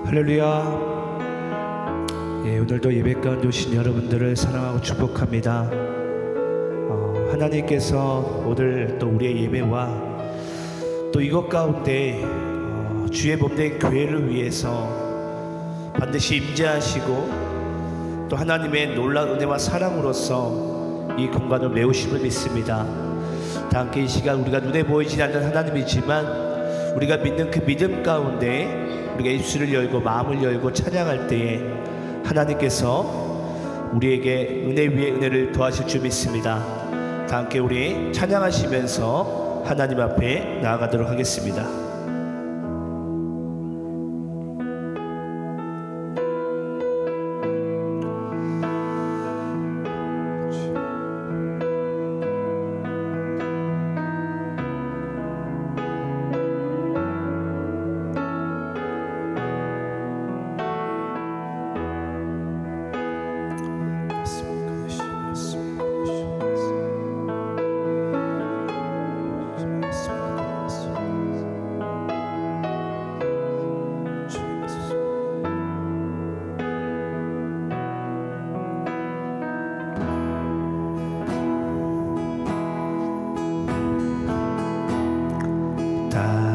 할렐루야. 오늘도 예배 가운데 오신 여러분들을 사랑하고 축복합니다. 하나님께서 오늘 또 우리의 예배와 또 이것 가운데 주의 몸된 교회를 위해서 반드시 임재하시고 또 하나님의 놀라운 은혜와 사랑으로서 이 공간을 메우심을 믿습니다. 다 함께 이 시간 우리가 눈에 보이지 않는 하나님이지만 우리가 믿는 그 믿음 가운데 우리가 입술을 열고 마음을 열고 찬양할 때에 하나님께서 우리에게 은혜 위에 은혜를 더하실 줄 믿습니다. 다 함께 우리 찬양하시면서 하나님 앞에 나아가도록 하겠습니다.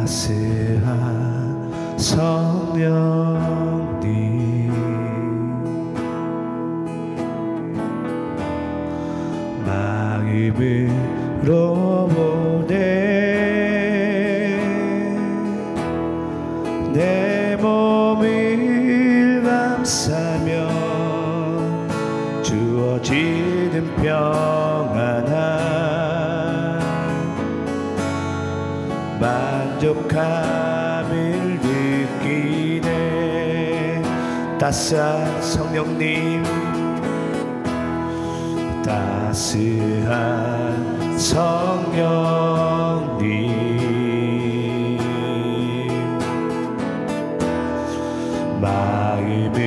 따스한 성령님 마음으로 보내 내 몸을 감싸며 주어지는 평안함 만족함을 느끼네. 따스한 성령님 따스한 성령님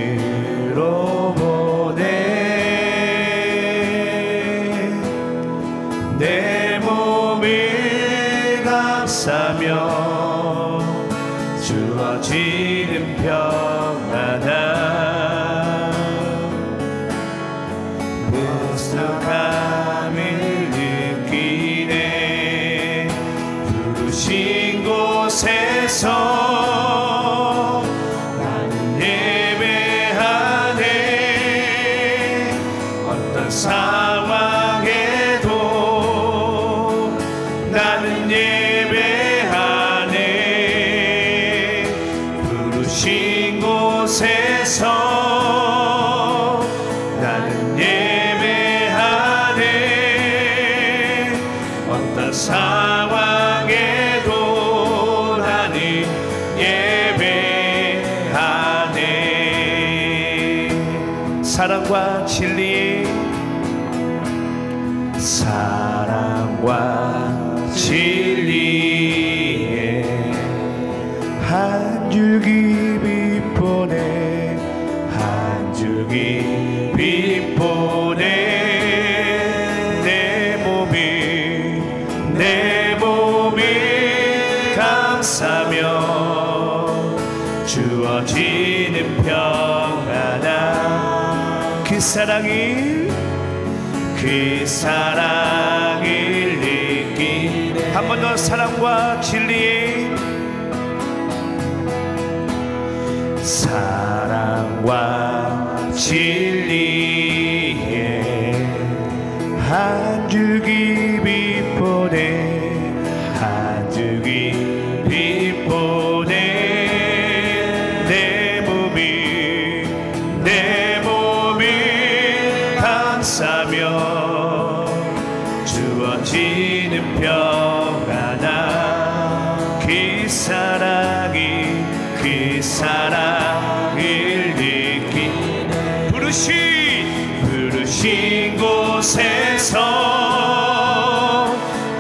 마음으로 보내 내 몸을 감싸며 주어지는 평안함 무스함을 느끼네. 부르신 곳에서 나는 예배하네. 어떤 상황에도 나는 예배하네. 부르신 곳에서 나는 예배하네. 어떤 상황에도 나는 예배하네. 사랑과 진리 사랑과 진리에 한 줄기 빛보내 한 줄기 빛보내 내 몸이 감싸며 주어지는 평안함 그 사랑을 느끼네. 한 번 더 사랑과 진리 사랑과 진리에 한 줄기 빛보내 한 줄기 빛보내 내 몸이 감싸며 주어지는 평안함 그 사랑을 느끼네. 부르신 곳에서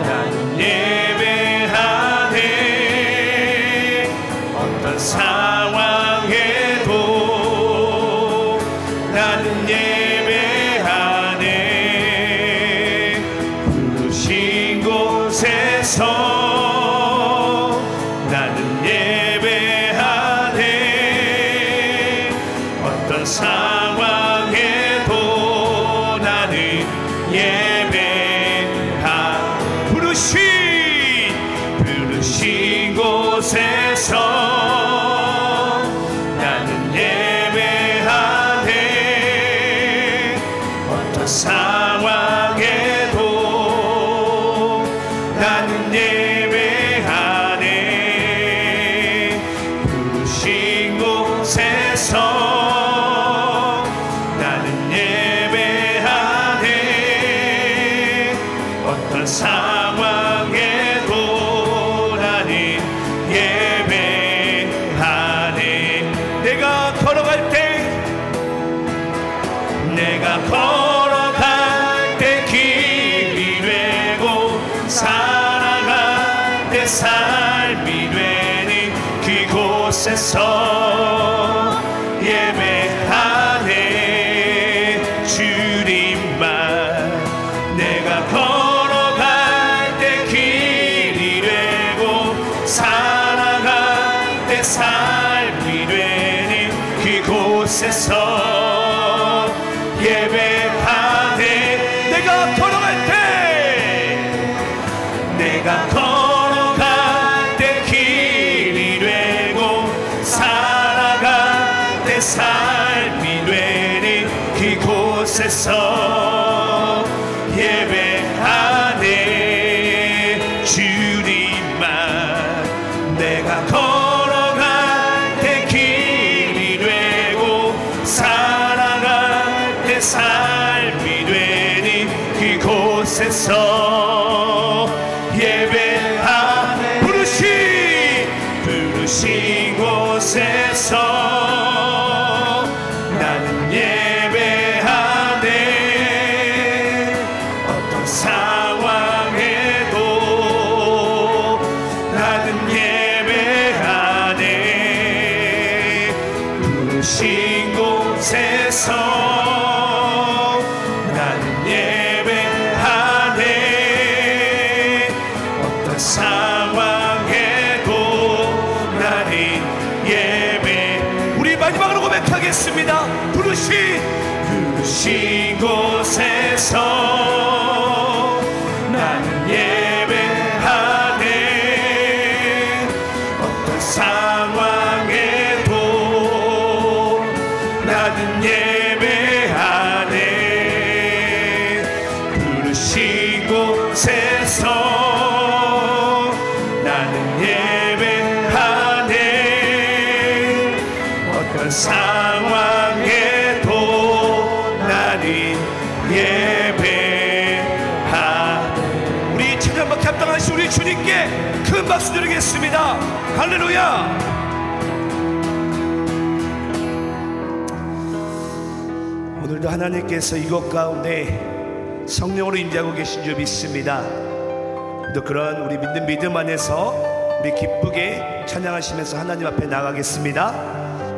나는 예배하네. 어떤 상황에도 나는 예배하네. 부르신 곳에서 나는 예배하네. 이곳에서 예배하네. 주님만 내가 걸어갈 때 길이 되고 살아갈 때 삶이 되는 그곳에서 예배하네. 내가 걸어갈 때 내가 걸어갈 때 길이 되고 살아갈 때 삶이 되는 그곳에서 예배하네. 주님만 내가 걸어갈 때 길이 되고 살아갈 때 삶이 되는 그곳에서 예배하네. 부르신 곳에서 나는 예배하네. 어떤 상황에도 나는 예배하네. 부르신 곳에서 나는 예배하네. 어떤 상황에도 나는 예배. 우리 마지막으로 고백하겠습니다. 부르신 곳에서 나는 예배하네. 어떤 상황에도 나는 예배하네. 부르신 곳에서 나는 예배하네. 어떤 상황에도 나는 예배하네. 우리 찬양받게 합당하신 우리 주님께 큰 박수 드리겠습니다. 할렐루야. 오늘도 하나님께서 이곳 가운데 성령으로 임재하고 계신 줄 믿습니다. 또 그런 우리 믿음 안에서 우리 기쁘게 찬양하시면서 하나님 앞에 나가겠습니다.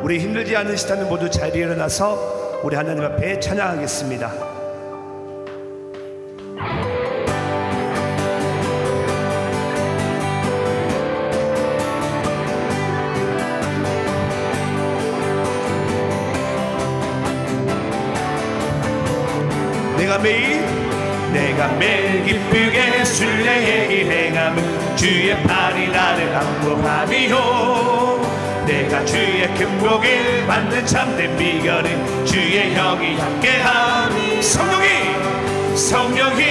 우리 힘들지 않으시다면 모두 자리에 일어나서 우리 하나님 앞에 찬양하겠습니다. 내가 매일 기쁘게 순례의 길 행함은 주의 팔이 나를 안보함이요. 내가 주의 큰 복을 받는 참된 비결은 주의 영이 함께함이. 성령이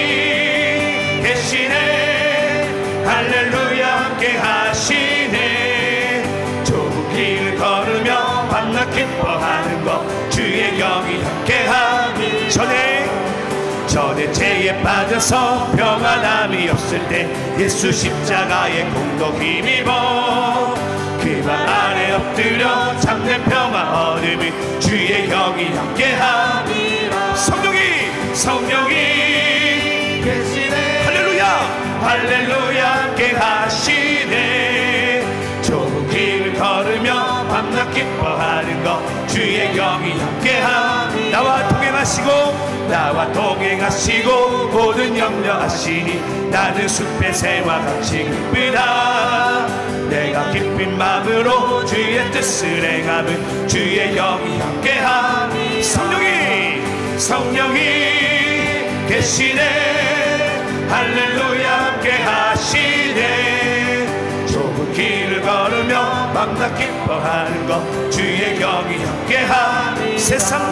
계시네. 할렐루야 함께 하시네. 좁은 길을 걸으며 밤낮 기뻐하는 것 주의 영이 함께함이. 전에 죄에 빠져서 평안함이 없을 때 예수 십자가의 공로 힘입어 그 발 아래 엎드려 참된 평화 얻음이 주의 영이 함께함이라. 성령이 계시네. 할렐루야 함께 하시네. 좁은 길을 걸으며 밤낮 기뻐하는 것 주의 영이 함께함이. 나와 동행하시고 모든 염려하시니 나는 숲의 새와 같이 기쁘다. 내가 기쁜 마음으로 주의 뜻을 행함은 주의 영이 함께함이. 성령이 계시네. 할렐루야 함께 하시네. 좁은 길을 걸으며 밤낮 기뻐하는 것 주의 영이 함께함이. 세상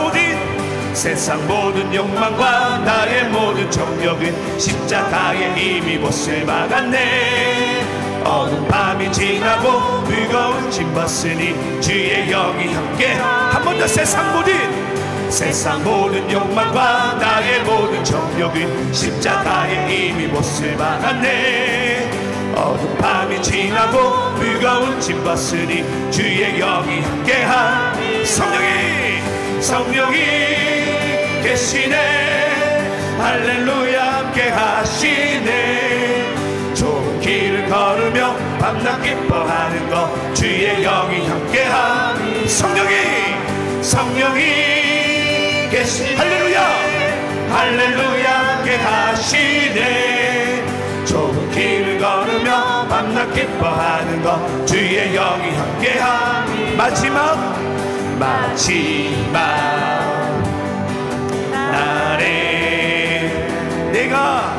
모든 욕망과 나의 모든 정욕은 십자가에 이미 못을 박았네. 어두운 밤이 지나고 무거운 짐 벗으니 주의 영이 함께. 한 번 더. 세상 모든 욕망과 나의 모든 정욕은 십자가에 이미 못을 박았네. 어두운 밤이 지나고 무거운 짐 벗으니 주의 영이 함께함. 성령이 계시네. 할렐루야 함께 하시네. 좋은 길을 걸으며 밤낮 기뻐하는 것 주의 영이 함께함. 성령이 계시네. 할렐루야 함께하시네. 좋은 길을 걸으며 밤낮 기뻐하는 것 주의 영이 함께함. 마지막 날에 내가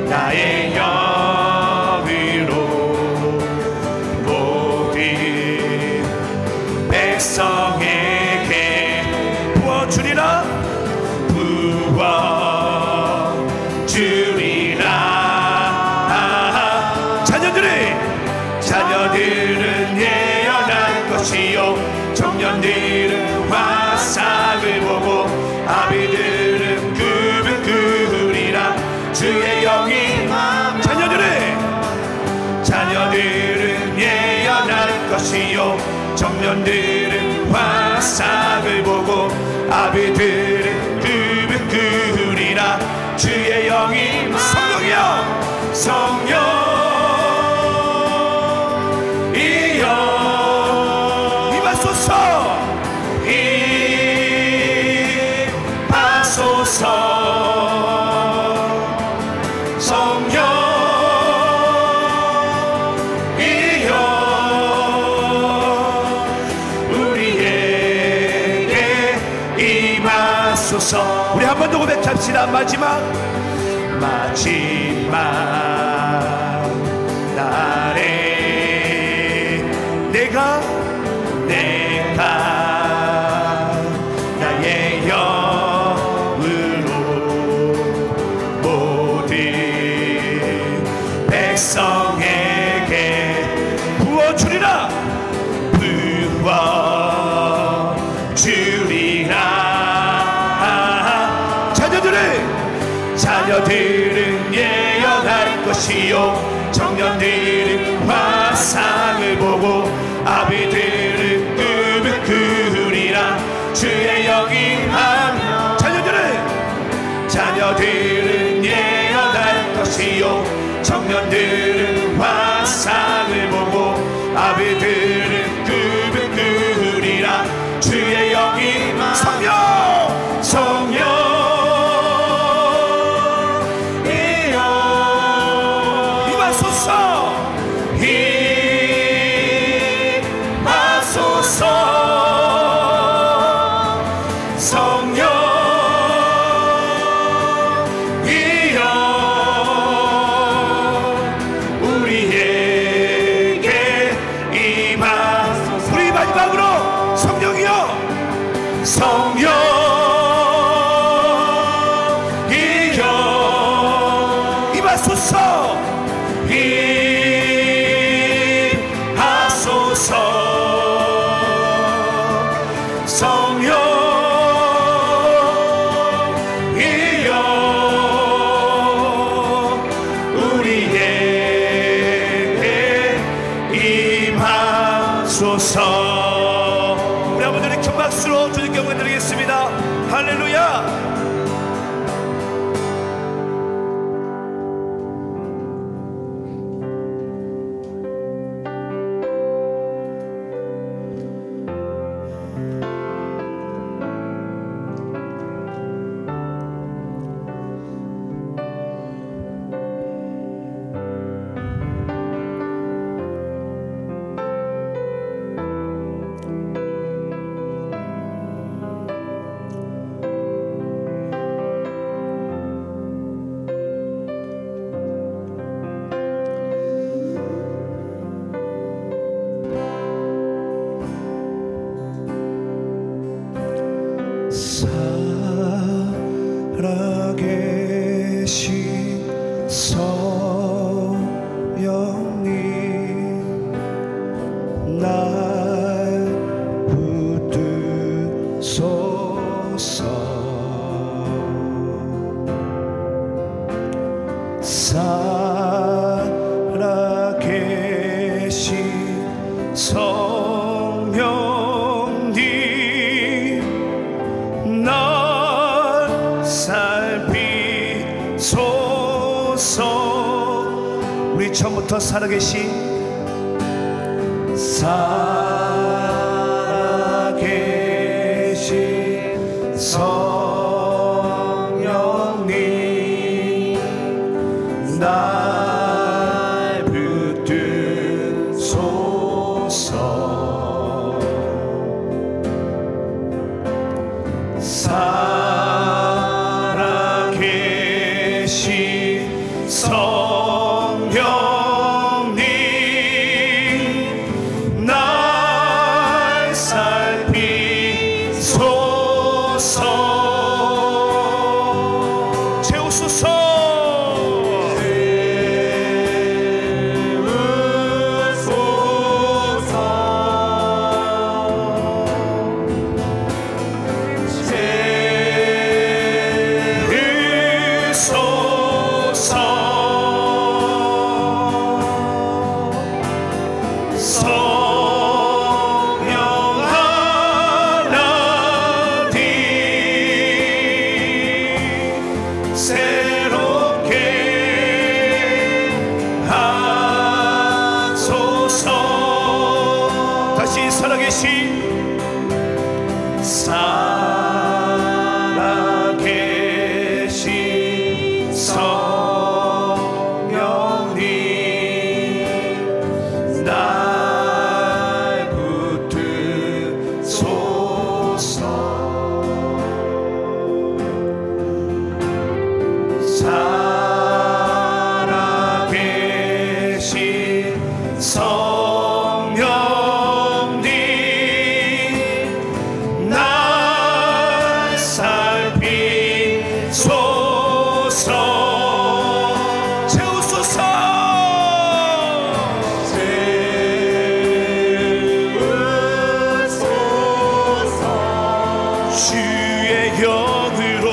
나의 영으로 모든 백성에게 부어주리라. 자녀들은 예언할 것이요 청년들은 화상을 보고 아비들은 꿈을 꾸리라. 주의 영이 자녀들은 예언할 것이요 청년들은 화상을 보고 아비들은 꿈을 꾸리라. 주의 영이 성령 우리 한 번 더 고백합시다. 마지막 날에 내가 나의 영으로 모든 백성에게 부어주리라. 자녀들은 예언할 것이요 청년들은 화상을 보고 아비들은 꿈을 꾸리라. 주의 영이 하며 자녀들은 예언할 것이요 청년들은 화상을 보고 아비들은 꿈을 꾸리라. 주의 영이 성령 우리 아버지를 큰 박수로 주님께 영광 드리겠습니다. 할렐루야. 살아계신 성령님 날 붙드소서. 살아계신 성령님 날 살피 살아계신 성령님 날 붙드소서. 살아계신 성령님 날 살피소서. 살아계신 성령님 날 붙드소서. 살아계신 성령님 날 살피소서. 채우소서. 주의 영으로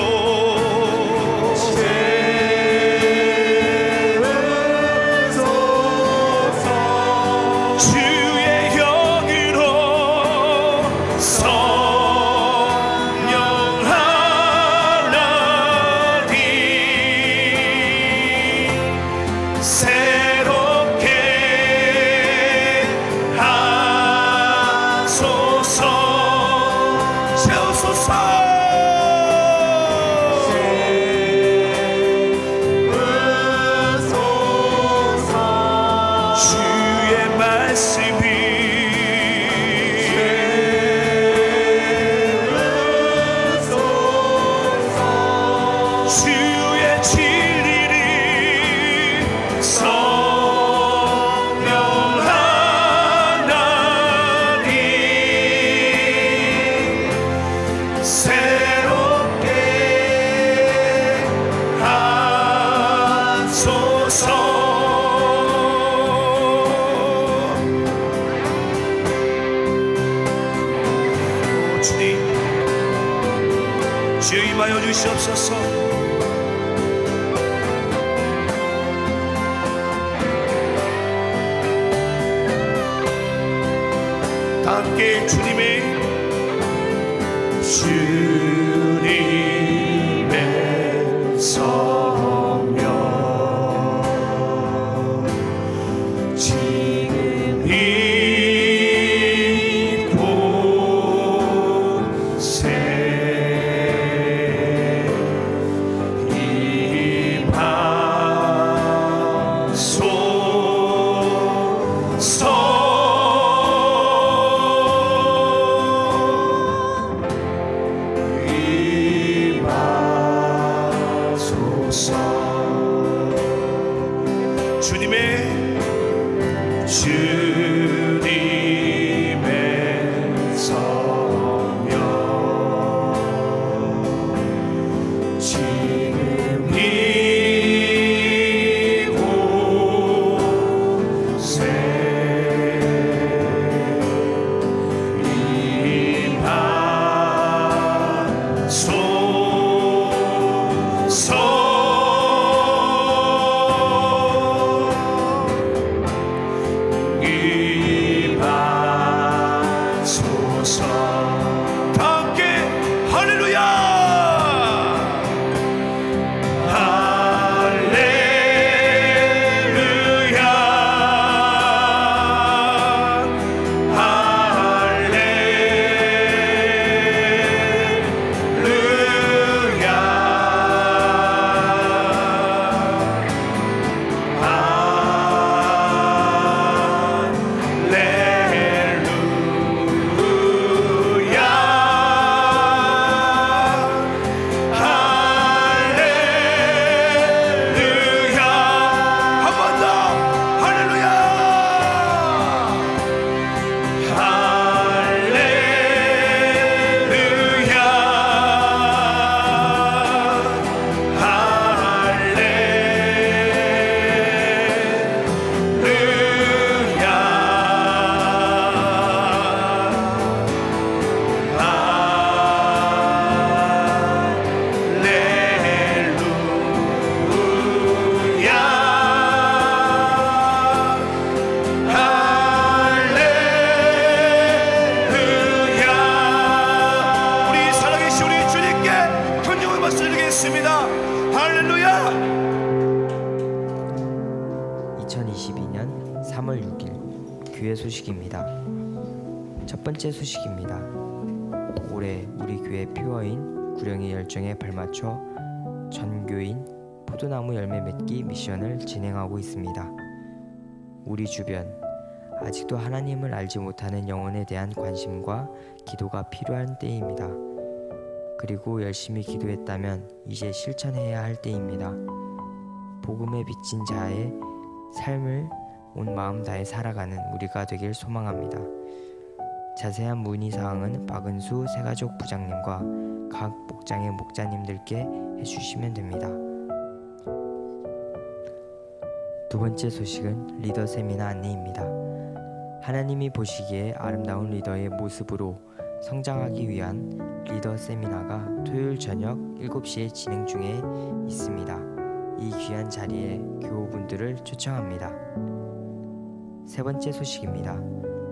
주여 임하여 주시옵소서. 다 함께 주님의 성령 지금 이 교회 소식입니다. 첫 번째 소식입니다. 올해 우리 교회 퓨어인 구령의 열정에 발맞춰 전교인 포도나무 열매 맺기 미션을 진행하고 있습니다. 우리 주변 아직도 하나님을 알지 못하는 영혼에 대한 관심과 기도가 필요한 때입니다. 그리고 열심히 기도했다면 이제 실천해야 할 때입니다. 복음에 비친 자의 삶을 온 마음 다해 살아가는 우리가 되길 소망합니다. 자세한 문의사항은 박은수 새가족 부장님과 각 목장의 목자님들께 해주시면 됩니다. 두 번째 소식은 리더 세미나 안내입니다. 하나님이 보시기에 아름다운 리더의 모습으로 성장하기 위한 리더 세미나가 토요일 저녁 7시에 진행 중에 있습니다. 이 귀한 자리에 교우분들을 초청합니다. 세 번째 소식입니다.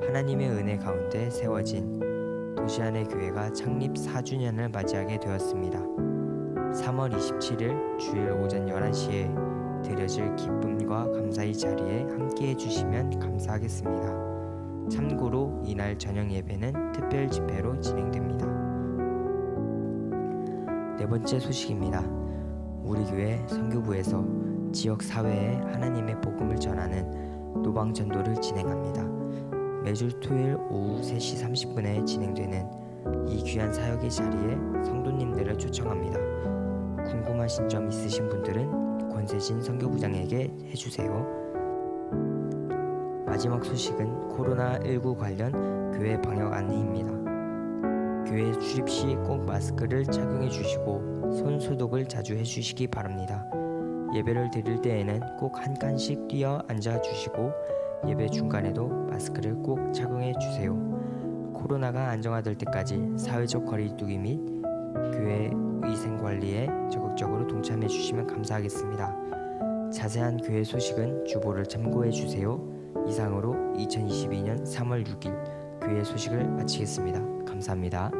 하나님의 은혜 가운데 세워진 도시안의 교회가 창립 4주년을 맞이하게 되었습니다. 3월 27일 주일 오전 11시에 드려질 기쁨과 감사의 자리에 함께해 주시면 감사하겠습니다. 참고로 이날 저녁 예배는 특별 집회로 진행됩니다. 네 번째 소식입니다. 우리 교회 선교부에서 지역 사회에 하나님의 복음을 전하는 노방 전도를 진행합니다. 매주 토요일 오후 3시 30분에 진행되는 이 귀한 사역의 자리에 성도님들을 초청합니다. 궁금하신 점 있으신 분들은 권세진 선교부장에게 해주세요. 마지막 소식은 코로나19 관련 교회 방역 안내입니다. 교회 출입 시 꼭 마스크를 착용해 주시고 손 소독을 자주 해주시기 바랍니다. 예배를 드릴 때에는 꼭 한 칸씩 뛰어 앉아 주시고 예배 중간에도 마스크를 꼭 착용해 주세요. 코로나가 안정화될 때까지 사회적 거리두기 및 교회 위생관리에 적극적으로 동참해 주시면 감사하겠습니다. 자세한 교회 소식은 주보를 참고해 주세요. 이상으로 2022년 3월 6일 교회 소식을 마치겠습니다. 감사합니다.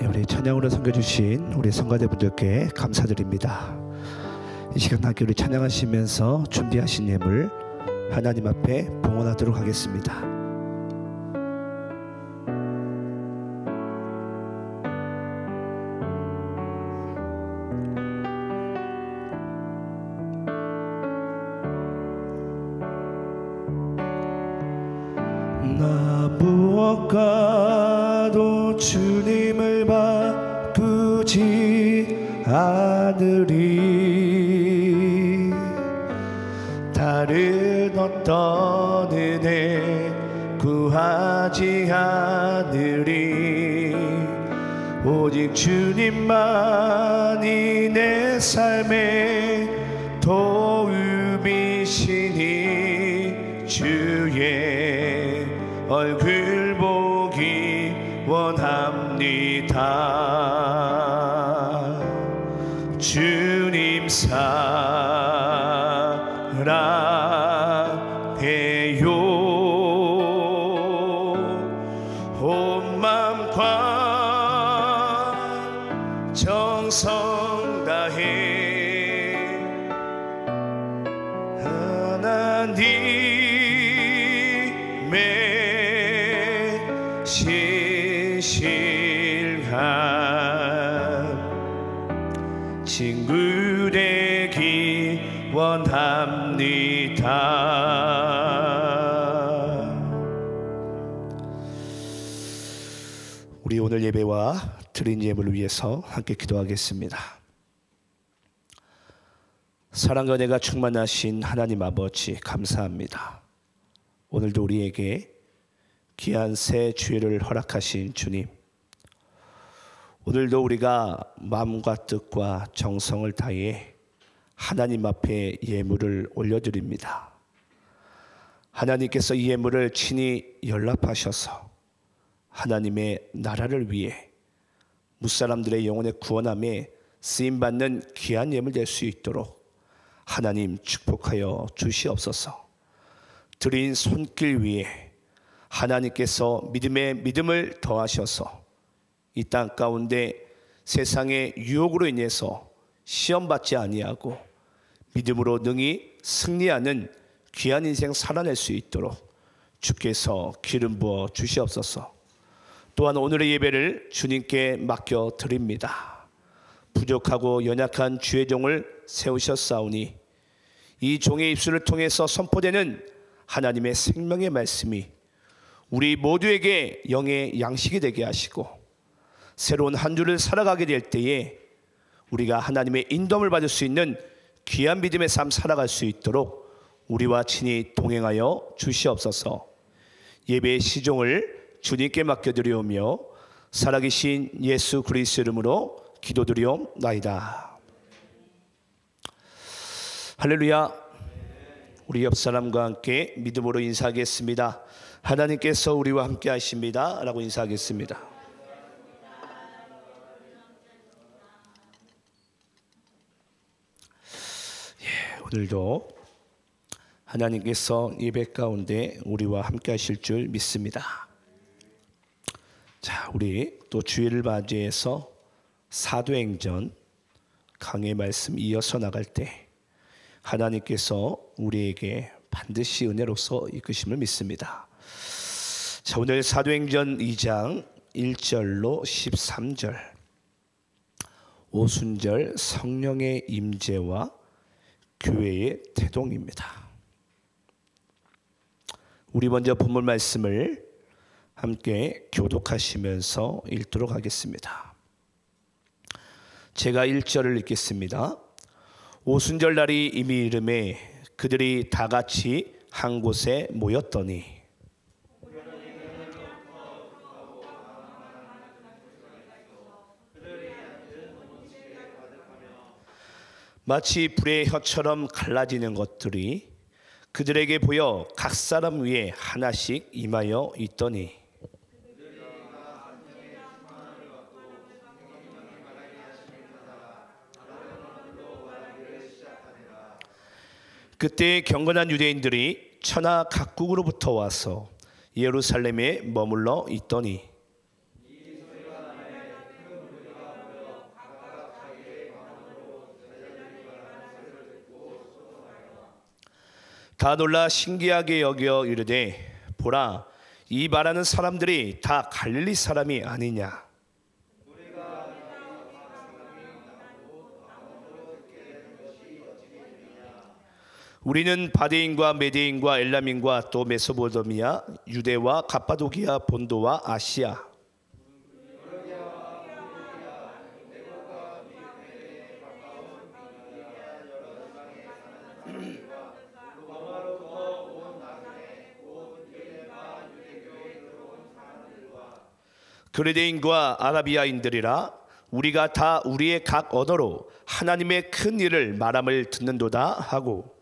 우리 찬양으로 섬겨주신 우리 성가대분들께 감사드립니다. 이 시간 함께 우리 찬양하시면서 준비하신 예물 하나님 앞에 봉헌하도록 하겠습니다. 나 무엇과도 주님을 바꾸지 않으리. 다른 어떤 은혜 구하지 않으리. 오직 주님만이 내 삶의 도움이시니 주의 얼굴 보기 원합니다. 주님 사랑해요. 온 마음과 정성 다해 하나님의 신실한 친구 되기 원합니다. 우리 오늘 예배와 드린 예물을 위해서 함께 기도하겠습니다. 사랑과 은혜가 충만하신 하나님 아버지 감사합니다. 오늘도 우리에게 귀한 새 주일을 허락하신 주님, 오늘도 우리가 마음과 뜻과 정성을 다해 하나님 앞에 예물을 올려드립니다. 하나님께서 이 예물을 친히 연락하셔서 하나님의 나라를 위해 무사람들의 영혼의 구원함에 쓰임받는 귀한 예물 될 수 있도록 하나님 축복하여 주시옵소서. 드린 손길 위에 하나님께서 믿음에 믿음을 더하셔서 이 땅 가운데 세상의 유혹으로 인해서 시험받지 아니하고 믿음으로 능히 승리하는 귀한 인생 살아낼 수 있도록 주께서 기름 부어 주시옵소서. 또한 오늘의 예배를 주님께 맡겨 드립니다. 부족하고 연약한 주의 종을 세우셨사오니 이 종의 입술을 통해서 선포되는 하나님의 생명의 말씀이 우리 모두에게 영의 양식이 되게 하시고 새로운 한 주를 살아가게 될 때에 우리가 하나님의 인도함을 받을 수 있는 귀한 믿음의 삶 살아갈 수 있도록 우리와 친히 동행하여 주시옵소서. 예배의 시종을 주님께 맡겨드리오며 살아계신 예수 그리스도 이름으로 기도드리옵나이다. 할렐루야. 우리 옆 사람과 함께 믿음으로 인사하겠습니다. 하나님께서 우리와 함께 하십니다 라고 인사하겠습니다. 오늘도 하나님께서 예배 가운데 우리와 함께 하실 줄 믿습니다. 자, 우리 또 주일을 맞이해서 사도행전 강의 말씀 이어서 나갈 때 하나님께서 우리에게 반드시 은혜로서 이끄심을 믿습니다. 자, 오늘 사도행전 2장 1절로 13절 오순절 성령의 임재와 교회의 태동입니다. 우리 먼저 본문 말씀을 함께 교독하시면서 읽도록 하겠습니다. 제가 1절을 읽겠습니다. 오순절 날이 이미 이르매 그들이 다 같이 한 곳에 모였더니 마치 불의 혀처럼 갈라지는 것들이 그들에게 보여 각 사람 위에 하나씩 임하여 있더니 그때 경건한 유대인들이 천하 각국으로부터 와서 예루살렘에 머물러 있더니 다 놀라 신기하게 여겨 이르되 보라 이 말하는 사람들이 다 갈릴리 사람이 아니냐. 우리는 바데인과 메데인과 엘람인과 또 메소포타미아, 유대와 갑바도기아, 본도와 아시아 그레데인과 아라비아인들이라 우리가 다 우리의 각 언어로 하나님의 큰 일을 말함을 듣는도다 하고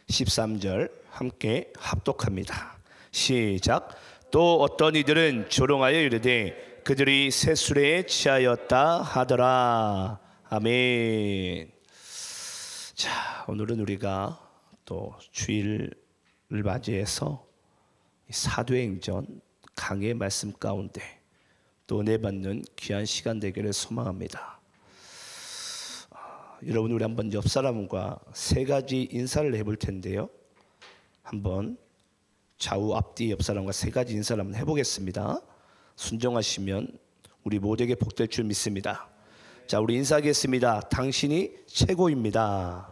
13절 함께 합독합니다. 시작. 또 어떤 이들은 조롱하여 이르되 그들이 새 수레에 취하였다 하더라. 아멘. 자, 오늘은 우리가 또 주일을 맞이해서 사도행전 강의 말씀 가운데 또 은혜 받는 귀한 시간 되기를 소망합니다. 여러분, 우리 한번 옆 사람과 세 가지 인사를 해볼 텐데요. 한번 좌우 앞뒤 옆 사람과 세 가지 인사를 한번 해보겠습니다. 순종하시면 우리 모두에게 복될 줄 믿습니다. 자, 우리 인사하겠습니다. 당신이 최고입니다.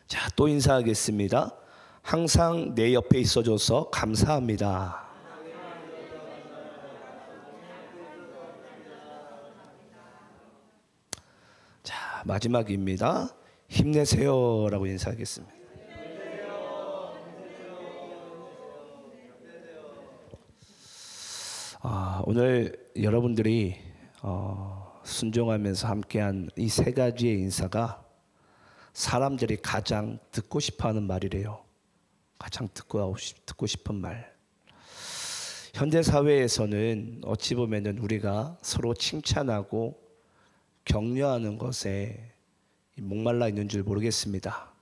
자, 또 인사하겠습니다. 항상 내 옆에 있어줘서 감사합니다. 자, 마지막입니다. 힘내세요라고 인사하겠습니다. 오늘 여러분들이 순종하면서 함께한 이 세 가지의 인사가 사람들이 가장 듣고 싶어하는 말이래요. 가장 듣고 싶은 말. 현대 사회에서는 어찌 보면은 우리가 서로 칭찬하고 격려하는 것에 목말라 있는 줄 모르겠습니다.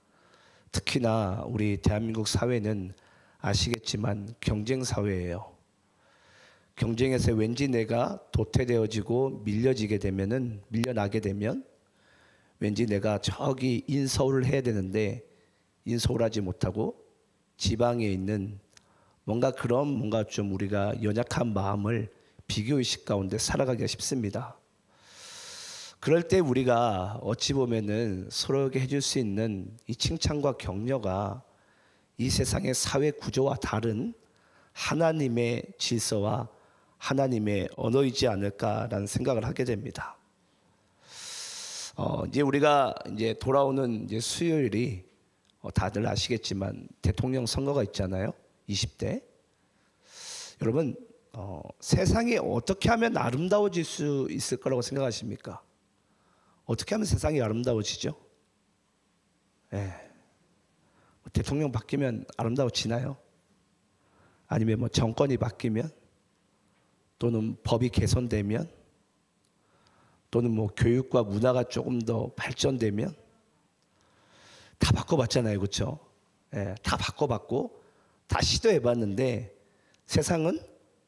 특히나 우리 대한민국 사회는 아시겠지만 경쟁 사회예요. 경쟁에서 왠지 내가 도태되어지고 밀려나게 되면 왠지 내가 저기 인서울을 해야 되는데 인서울하지 못하고 지방에 있는 뭔가 좀 우리가 연약한 마음을 비교의식 가운데 살아가기가 쉽습니다. 그럴 때 우리가 어찌 보면은 서로에게 해줄 수 있는 이 칭찬과 격려가 이 세상의 사회 구조와 다른 하나님의 질서와 하나님의 언어이지 않을까라는 생각을 하게 됩니다. 이제 우리가 이제 돌아오는 이제 수요일이 다들 아시겠지만 대통령 선거가 있잖아요. 20대. 여러분, 세상이 어떻게 하면 아름다워질 수 있을 거라고 생각하십니까? 어떻게 하면 세상이 아름다워지죠? 예. 대통령 바뀌면 아름다워지나요? 아니면 뭐 정권이 바뀌면, 또는 법이 개선되면, 또는 뭐 교육과 문화가 조금 더 발전되면, 다 바꿔봤잖아요, 그렇죠? 예, 다 바꿔봤고 다 시도해봤는데 세상은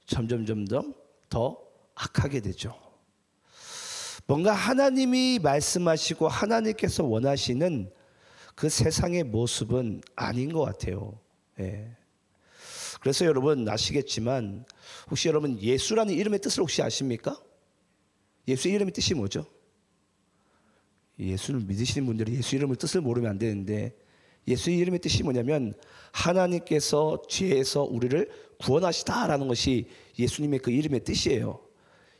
점점 더 악하게 되죠. 뭔가 하나님이 말씀하시고 하나님께서 원하시는 그 세상의 모습은 아닌 것 같아요. 예. 그래서 여러분 아시겠지만 혹시 여러분 예수라는 이름의 뜻을 혹시 아십니까? 예수 이름의 뜻이 뭐죠? 예수를 믿으시는 분들이 예수 이름의 뜻을 모르면 안 되는데, 예수 이름의 뜻이 뭐냐면 하나님께서 죄에서 우리를 구원하시다라는 것이 예수님의 그 이름의 뜻이에요.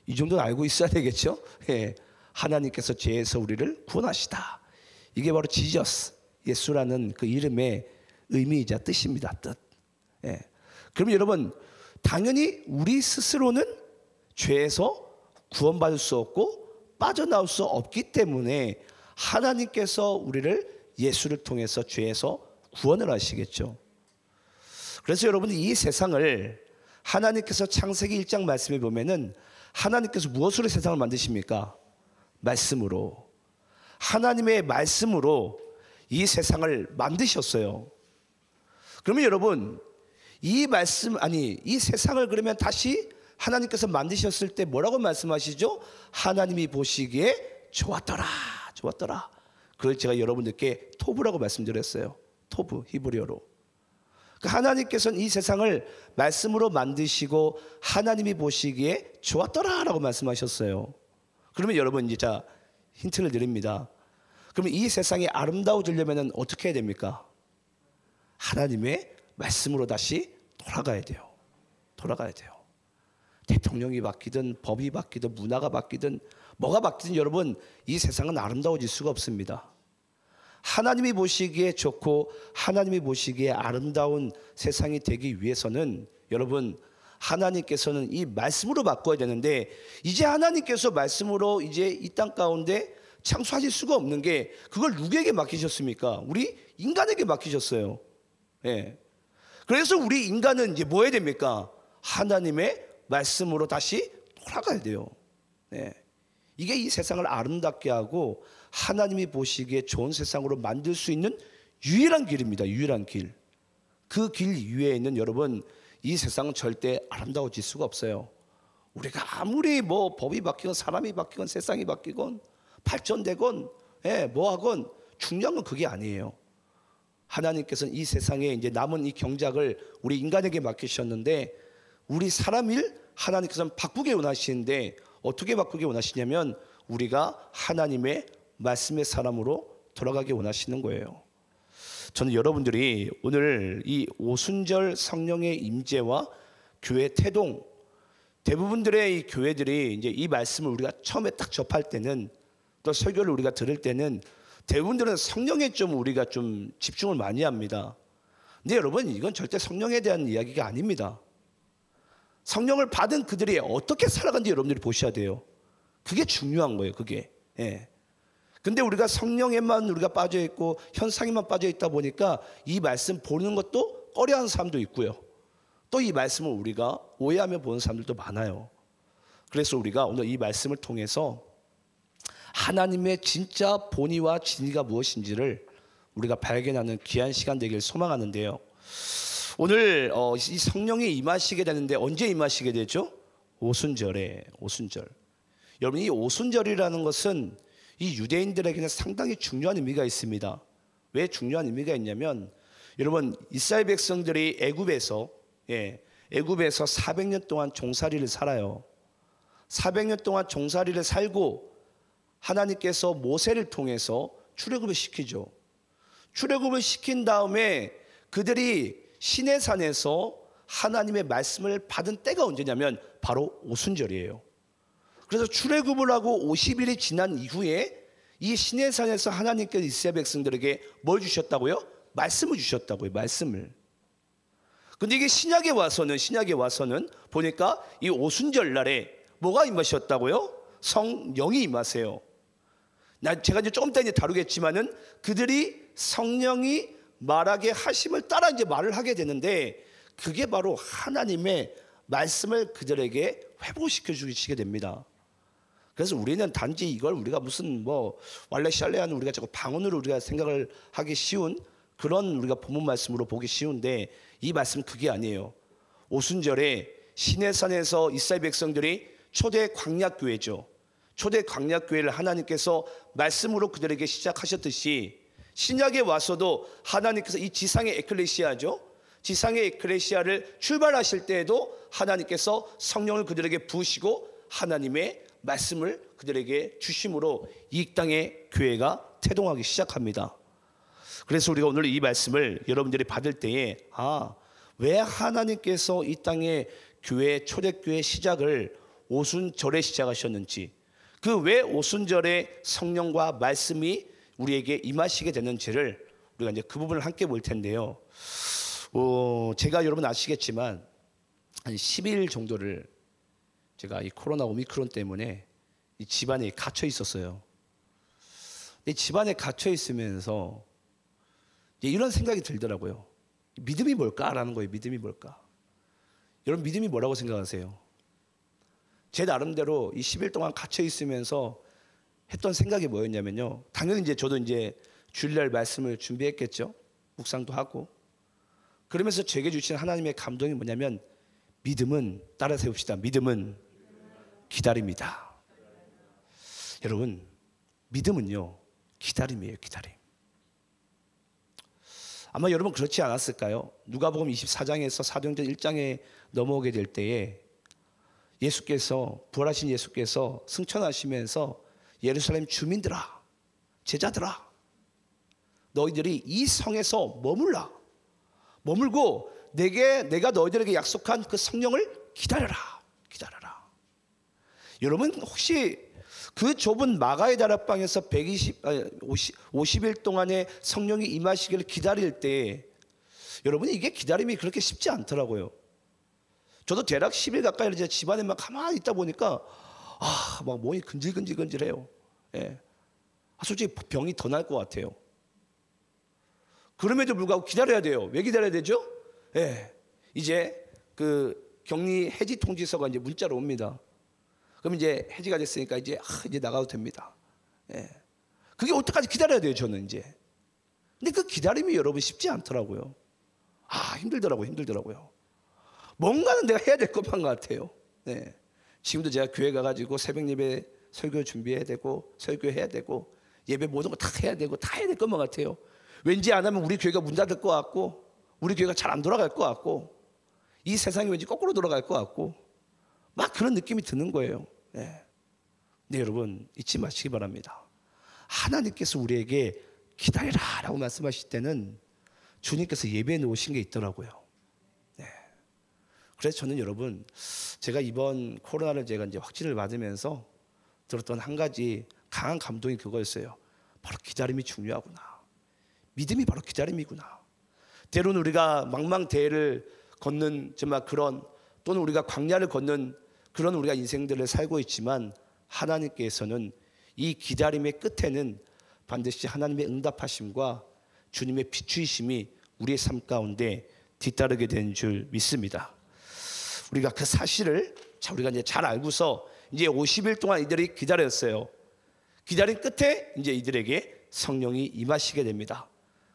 이 정도는 알고 있어야 되겠죠? 예. 하나님께서 죄에서 우리를 구원하시다. 이게 바로 지저스, 예수라는 그 이름의 의미이자 뜻입니다. 뜻. 예. 그럼 여러분, 당연히 우리 스스로는 죄에서 구원받을 수 없고 빠져나올 수 없기 때문에 하나님께서 우리를 예수를 통해서 죄에서 구원을 하시겠죠. 그래서 여러분, 이 세상을 하나님께서 창세기 1장 말씀에 보면은 하나님께서 무엇으로 세상을 만드십니까? 말씀으로. 하나님의 말씀으로 이 세상을 만드셨어요. 그러면 여러분, 이 말씀 아니 이 세상을 그러면 다시 하나님께서 만드셨을 때 뭐라고 말씀하시죠? 하나님이 보시기에 좋았더라, 좋았더라. 그걸 제가 여러분들께 토브라고 말씀드렸어요. 토브 히브리어로. 하나님께서는 이 세상을 말씀으로 만드시고 하나님이 보시기에 좋았더라라고 말씀하셨어요. 그러면 여러분 이제 자 힌트를 드립니다. 그러면 이 세상이 아름다워지려면 어떻게 해야 됩니까? 하나님의 말씀으로 다시 돌아가야 돼요. 돌아가야 돼요. 대통령이 바뀌든 법이 바뀌든 문화가 바뀌든 뭐가 바뀌든 여러분 이 세상은 아름다워질 수가 없습니다. 하나님이 보시기에 좋고 하나님이 보시기에 아름다운 세상이 되기 위해서는 여러분 하나님께서는 이 말씀으로 바꿔야 되는데 이제 하나님께서 말씀으로 이제 이 땅 가운데 창조하실 수가 없는 게 그걸 누구에게 맡기셨습니까? 우리 인간에게 맡기셨어요. 예. 그래서 우리 인간은 이제 뭐 해야 됩니까? 하나님의 말씀으로 다시 돌아가야 돼요. 예. 이게 이 세상을 아름답게 하고 하나님이 보시기에 좋은 세상으로 만들 수 있는 유일한 길입니다. 유일한 길. 그 길 이외에는 여러분 이 세상은 절대 아름다워질 수가 없어요. 우리가 아무리 뭐 법이 바뀌건 사람이 바뀌건 세상이 바뀌건 발전되건 뭐하건 중요한 건 그게 아니에요. 하나님께서는 이 세상에 이제 남은 이 경작을 우리 인간에게 맡기셨는데 우리 사람 일 하나님께서는 바꾸게 원하시는데 어떻게 바꾸게 원하시냐면 우리가 하나님의 말씀의 사람으로 돌아가게 원하시는 거예요. 저는 여러분들이 오늘 이 오순절 성령의 임재와 교회 태동 대부분들의 이 교회들이 이제 이 말씀을 우리가 처음에 딱 접할 때는 또 설교를 우리가 들을 때는 대부분들은 성령에 좀 우리가 좀 집중을 많이 합니다. 근데 여러분 이건 절대 성령에 대한 이야기가 아닙니다. 성령을 받은 그들이 어떻게 살아간지 여러분들이 보셔야 돼요. 그게 중요한 거예요. 그게. 예. 근데 우리가 성령에만 우리가 빠져 있고 현상에만 빠져 있다 보니까 이 말씀 보는 것도 꺼려하는 사람도 있고요. 또 이 말씀을 우리가 오해하며 보는 사람들도 많아요. 그래서 우리가 오늘 이 말씀을 통해서 하나님의 진짜 본의와 진의가 무엇인지를 우리가 발견하는 귀한 시간 되길 소망하는데요. 오늘 이 성령이 임하시게 되는데 언제 임하시게 되죠? 오순절에. 오순절. 여러분 이 오순절이라는 것은 이 유대인들에게는 상당히 중요한 의미가 있습니다. 왜 중요한 의미가 있냐면 여러분 이스라엘 백성들이 애굽에서 400년 동안 종살이를 살아요. 400년 동안 종살이를 살고 하나님께서 모세를 통해서 출애굽을 시키죠. 출애굽을 시킨 다음에 그들이 시내산에서 하나님의 말씀을 받은 때가 언제냐면 바로 오순절이에요. 그래서 출애굽을 하고 50일이 지난 이후에 이 시내산에서 하나님께서 이스라엘 백성들에게 뭘 주셨다고요? 말씀을 주셨다고요. 말씀을. 근데 이게 신약에 와서는 보니까 이 오순절 날에 뭐가 임하셨다고요? 성령이 임하세요. 제가 이제 조금 이따 다루겠지만은 그들이 성령이 말하게 하심을 따라 이제 말을 하게 되는데 그게 바로 하나님의 말씀을 그들에게 회복시켜 주시게 됩니다. 그래서 우리는 단지 이걸 우리가 무슨 뭐 왈레샬레하는 우리가 자꾸 방언으로 우리가 생각을 하기 쉬운 그런 우리가 본문 말씀으로 보기 쉬운데 이 말씀은 그게 아니에요. 오순절에 시내산에서 이스라엘 백성들이 초대 광야교회죠. 초대 광야교회를 하나님께서 말씀으로 그들에게 시작하셨듯이 신약에 와서도 하나님께서 이 지상의 에클레시아죠. 지상의 에클레시아를 출발하실 때에도 하나님께서 성령을 그들에게 부으시고 하나님의 말씀을 그들에게 주심으로 이 땅의 교회가 태동하기 시작합니다. 그래서 우리가 오늘 이 말씀을 여러분들이 받을 때에 왜 하나님께서 이 땅의 교회 초대교회 시작을 오순절에 시작하셨는지 그 왜 오순절에 성령과 말씀이 우리에게 임하시게 되는지를 우리가 이제 그 부분을 함께 볼 텐데요. 제가 여러분 아시겠지만 한 10일 정도를 제가 이 코로나 오미크론 때문에 이 집안에 갇혀 있었어요. 이 집안에 갇혀 있으면서 이런 생각이 들더라고요. 믿음이 뭘까라는 거예요. 믿음이 뭘까? 여러분 믿음이 뭐라고 생각하세요? 제 나름대로 이 10일 동안 갇혀 있으면서 했던 생각이 뭐였냐면요. 당연히 이제 저도 이제 주일날 말씀을 준비했겠죠. 묵상도 하고. 그러면서 제게 주신 하나님의 감동이 뭐냐면 믿음은, 따라 세웁시다. 믿음은 기다립니다. 여러분, 믿음은요 기다림이에요. 기다림. 아마 여러분 그렇지 않았을까요? 누가복음 24장에서 사도행전 1장에 넘어오게 될 때에 예수께서, 부활하신 예수께서 승천하시면서 예루살렘 주민들아, 제자들아, 너희들이 이 성에서 머물고 내가 너희들에게 약속한 그 성령을 기다려라. 여러분 혹시 그 좁은 마가의 다락방에서 50일 동안의 성령이 임하시기를 기다릴 때, 여러분 이게 기다림이 그렇게 쉽지 않더라고요. 저도 대략 10일 가까이 이제 집안에만 가만히 있다 보니까 막 몸이 근질근질해요. 예. 솔직히 병이 더 날 것 같아요. 그럼에도 불구하고 기다려야 돼요. 왜 기다려야 되죠? 예. 이제 그 격리 해지 통지서가 이제 문자로 옵니다. 그럼 이제 해지가 됐으니까 이제 나가도 됩니다. 예. 그게 올 때까지 기다려야 돼요, 저는 이제. 근데 그 기다림이 여러분 쉽지 않더라고요. 힘들더라고요. 뭔가는 내가 해야 될 것만 같아요. 네. 지금도 제가 교회 가가지고 새벽 예배 설교 준비해야 되고, 설교해야 되고, 예배 모든 거 다 해야 되고, 다 해야 될 것만 같아요. 왠지 안 하면 우리 교회가 문 닫을 것 같고, 우리 교회가 잘 안 돌아갈 것 같고, 이 세상이 왠지 거꾸로 돌아갈 것 같고, 막 그런 느낌이 드는 거예요. 네. 근데 여러분 잊지 마시기 바랍니다. 하나님께서 우리에게 기다리라 라고 말씀하실 때는 주님께서 예배해 놓으신 게 있더라고요. 네. 그래서 저는 여러분, 제가 이번 코로나를 제가 이제 확진을 받으면서 들었던 한 가지 강한 감동이 그거였어요. 바로 기다림이 중요하구나. 믿음이 바로 기다림이구나. 때로는 우리가 망망대해를 걷는 정말 그런, 또는 우리가 광야를 걷는 그런 우리가 인생들을 살고 있지만, 하나님께서는 이 기다림의 끝에는 반드시 하나님의 응답하심과 주님의 비추이심이 우리의 삶 가운데 뒤따르게 되는 줄 믿습니다. 우리가 그 사실을 우리가 이제 잘 알고서 이제 50일 동안 이들이 기다렸어요. 기다린 끝에 이제 이들에게 성령이 임하시게 됩니다.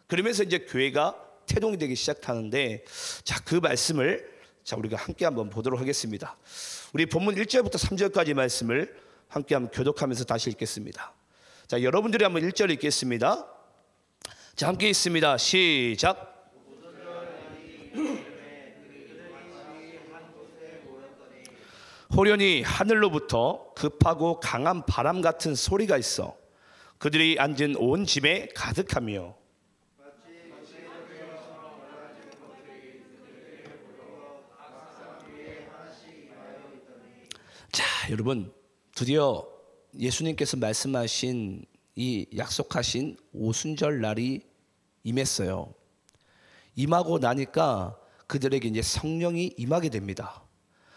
그러면서 이제 교회가 태동이 되기 시작하는데, 그 말씀을 우리가 함께 한번 보도록 하겠습니다. 우리 본문 1절부터 3절까지 말씀을 함께 한번 교독하면서 다시 읽겠습니다. 여러분들이 한번 1절 읽겠습니다. 함께 읽습니다. 시작. 호련히 하늘로부터 급하고 강한 바람 같은 소리가 있어 그들이 앉은 온 집에 가득하며, 여러분 드디어 예수님께서 말씀하신 이 약속하신 오순절 날이 임했어요. 임하고 나니까 그들에게 이제 성령이 임하게 됩니다.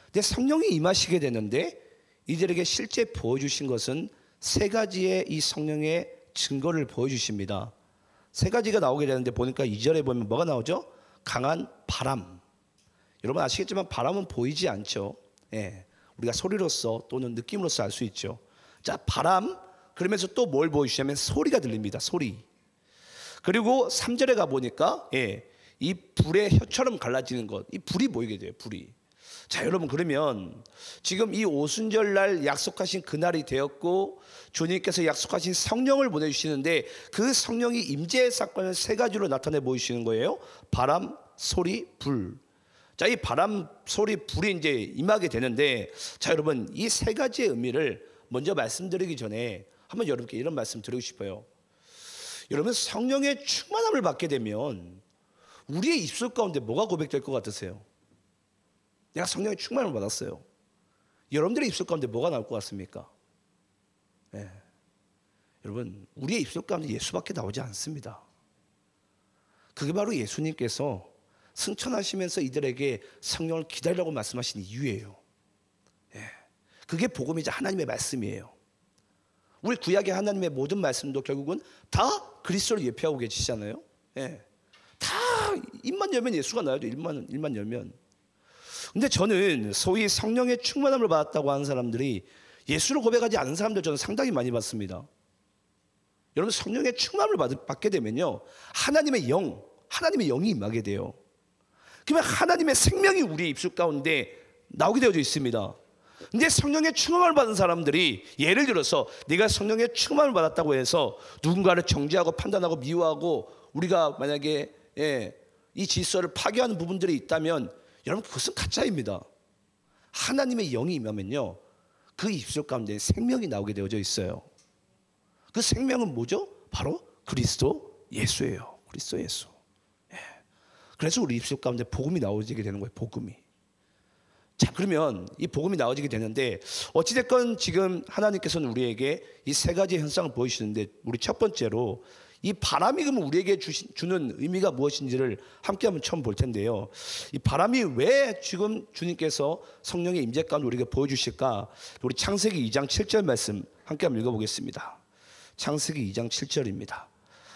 근데 성령이 임하시게 되는데 이들에게 실제 보여주신 것은 세 가지의 이 성령의 증거를 보여주십니다. 세 가지가 나오게 되는데 보니까 2절에 보면 뭐가 나오죠? 강한 바람. 여러분 아시겠지만 바람은 보이지 않죠. 예. 우리가 소리로서 또는 느낌으로서 알 수 있죠. 바람, 그러면서 또 뭘 보여주시냐면 소리가 들립니다. 소리. 그리고 3절에 가보니까 이 불의 혀처럼 갈라지는 것, 이 불이 보이게 돼요. 불이. 여러분 그러면 지금 이 오순절날 약속하신 그날이 되었고 주님께서 약속하신 성령을 보내주시는데, 그 성령이 임재의 사건을 세 가지로 나타내 보이시는 거예요. 바람, 소리, 불. 이 바람, 소리, 불이 이제 임하게 되는데, 여러분 이 세 가지의 의미를 먼저 말씀드리기 전에 한번 여러분께 이런 말씀 드리고 싶어요. 여러분 성령의 충만함을 받게 되면 우리의 입술 가운데 뭐가 고백될 것 같으세요? 내가 성령의 충만함을 받았어요. 여러분들의 입술 가운데 뭐가 나올 것 같습니까? 여러분 우리의 입술 가운데 예수밖에 나오지 않습니다. 그게 바로 예수님께서 승천하시면서 이들에게 성령을 기다리라고 말씀하신 이유예요. 그게 복음이자 하나님의 말씀이에요. 우리 구약의 하나님의 모든 말씀도 결국은 다 그리스도를 예표하고 계시잖아요. 다 입만 열면 예수가 나와요. 입만 열면. 근데 저는 소위 성령의 충만함을 받았다고 하는 사람들이 예수를 고백하지 않은 사람들 저는 상당히 많이 봤습니다. 여러분 성령의 충만함을 받게 되면요, 하나님의 영이 임하게 돼요. 그러면 하나님의 생명이 우리의 입술 가운데 나오게 되어져 있습니다. 근데 성령의 충만을 받은 사람들이, 예를 들어서 내가 성령의 충만을 받았다고 해서 누군가를 정죄하고 판단하고 미워하고 우리가 만약에 이 질서를 파괴하는 부분들이 있다면 여러분 그것은 가짜입니다. 하나님의 영이 임하면요, 그 입술 가운데 생명이 나오게 되어져 있어요. 그 생명은 뭐죠? 바로 그리스도 예수예요. 그리스도 예수. 그래서 우리 입술 가운데 복음이 나오게 되는 거예요. 복음이. 자, 그러면 이 복음이 나오게 되는데, 어찌됐건 지금 하나님께서는 우리에게 이 세 가지 현상을 보여주시는데, 우리 첫 번째로 이 바람이 그러면 우리에게 주는 의미가 무엇인지를 함께 한번 처음 볼 텐데요. 이 바람이 왜 지금 주님께서 성령의 임재 가운데 우리에게 보여주실까? 우리 창세기 2장 7절 말씀 함께 한번 읽어보겠습니다. 창세기 2장 7절입니다.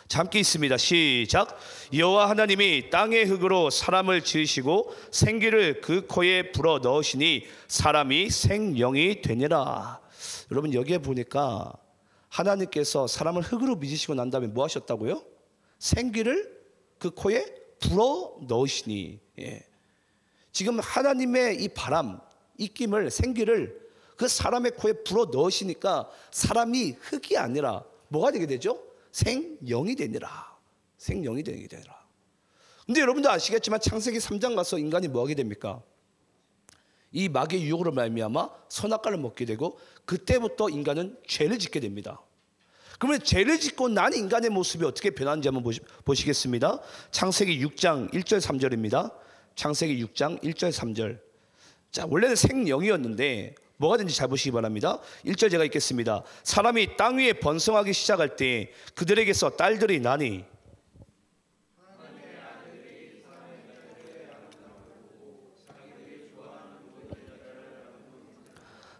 자, 함께 있습니다. 시작. 여호와 하나님이 땅의 흙으로 사람을 지으시고 생기를 그 코에 불어 넣으시니 사람이 생명이 되니라. 여러분 여기에 보니까 하나님께서 사람을 흙으로 빚으시고 난 다음에 뭐 하셨다고요? 생기를 그 코에 불어 넣으시니. 지금 하나님의 이 바람, 입김을, 생기를 그 사람의 코에 불어 넣으시니까 사람이 흙이 아니라 뭐가 되게 되죠? 생영이 되니라. 생영이 되게 되니라. 근데 여러분도 아시겠지만 창세기 3장 가서 인간이 뭐 하게 됩니까? 이 마귀의 유혹으로 말미암아 선악과를 먹게 되고, 그때부터 인간은 죄를 짓게 됩니다. 그러면 죄를 짓고 난 인간의 모습이 어떻게 변하는지 한번 보시겠습니다. 창세기 6장 1절 3절입니다. 창세기 6장 1절 3절. 자, 원래는 생영이었는데 뭐가 된지 잘 보시기 바랍니다. 1절 제가 읽겠습니다. 사람이 땅 위에 번성하기 시작할 때 그들에게서 딸들이 나니.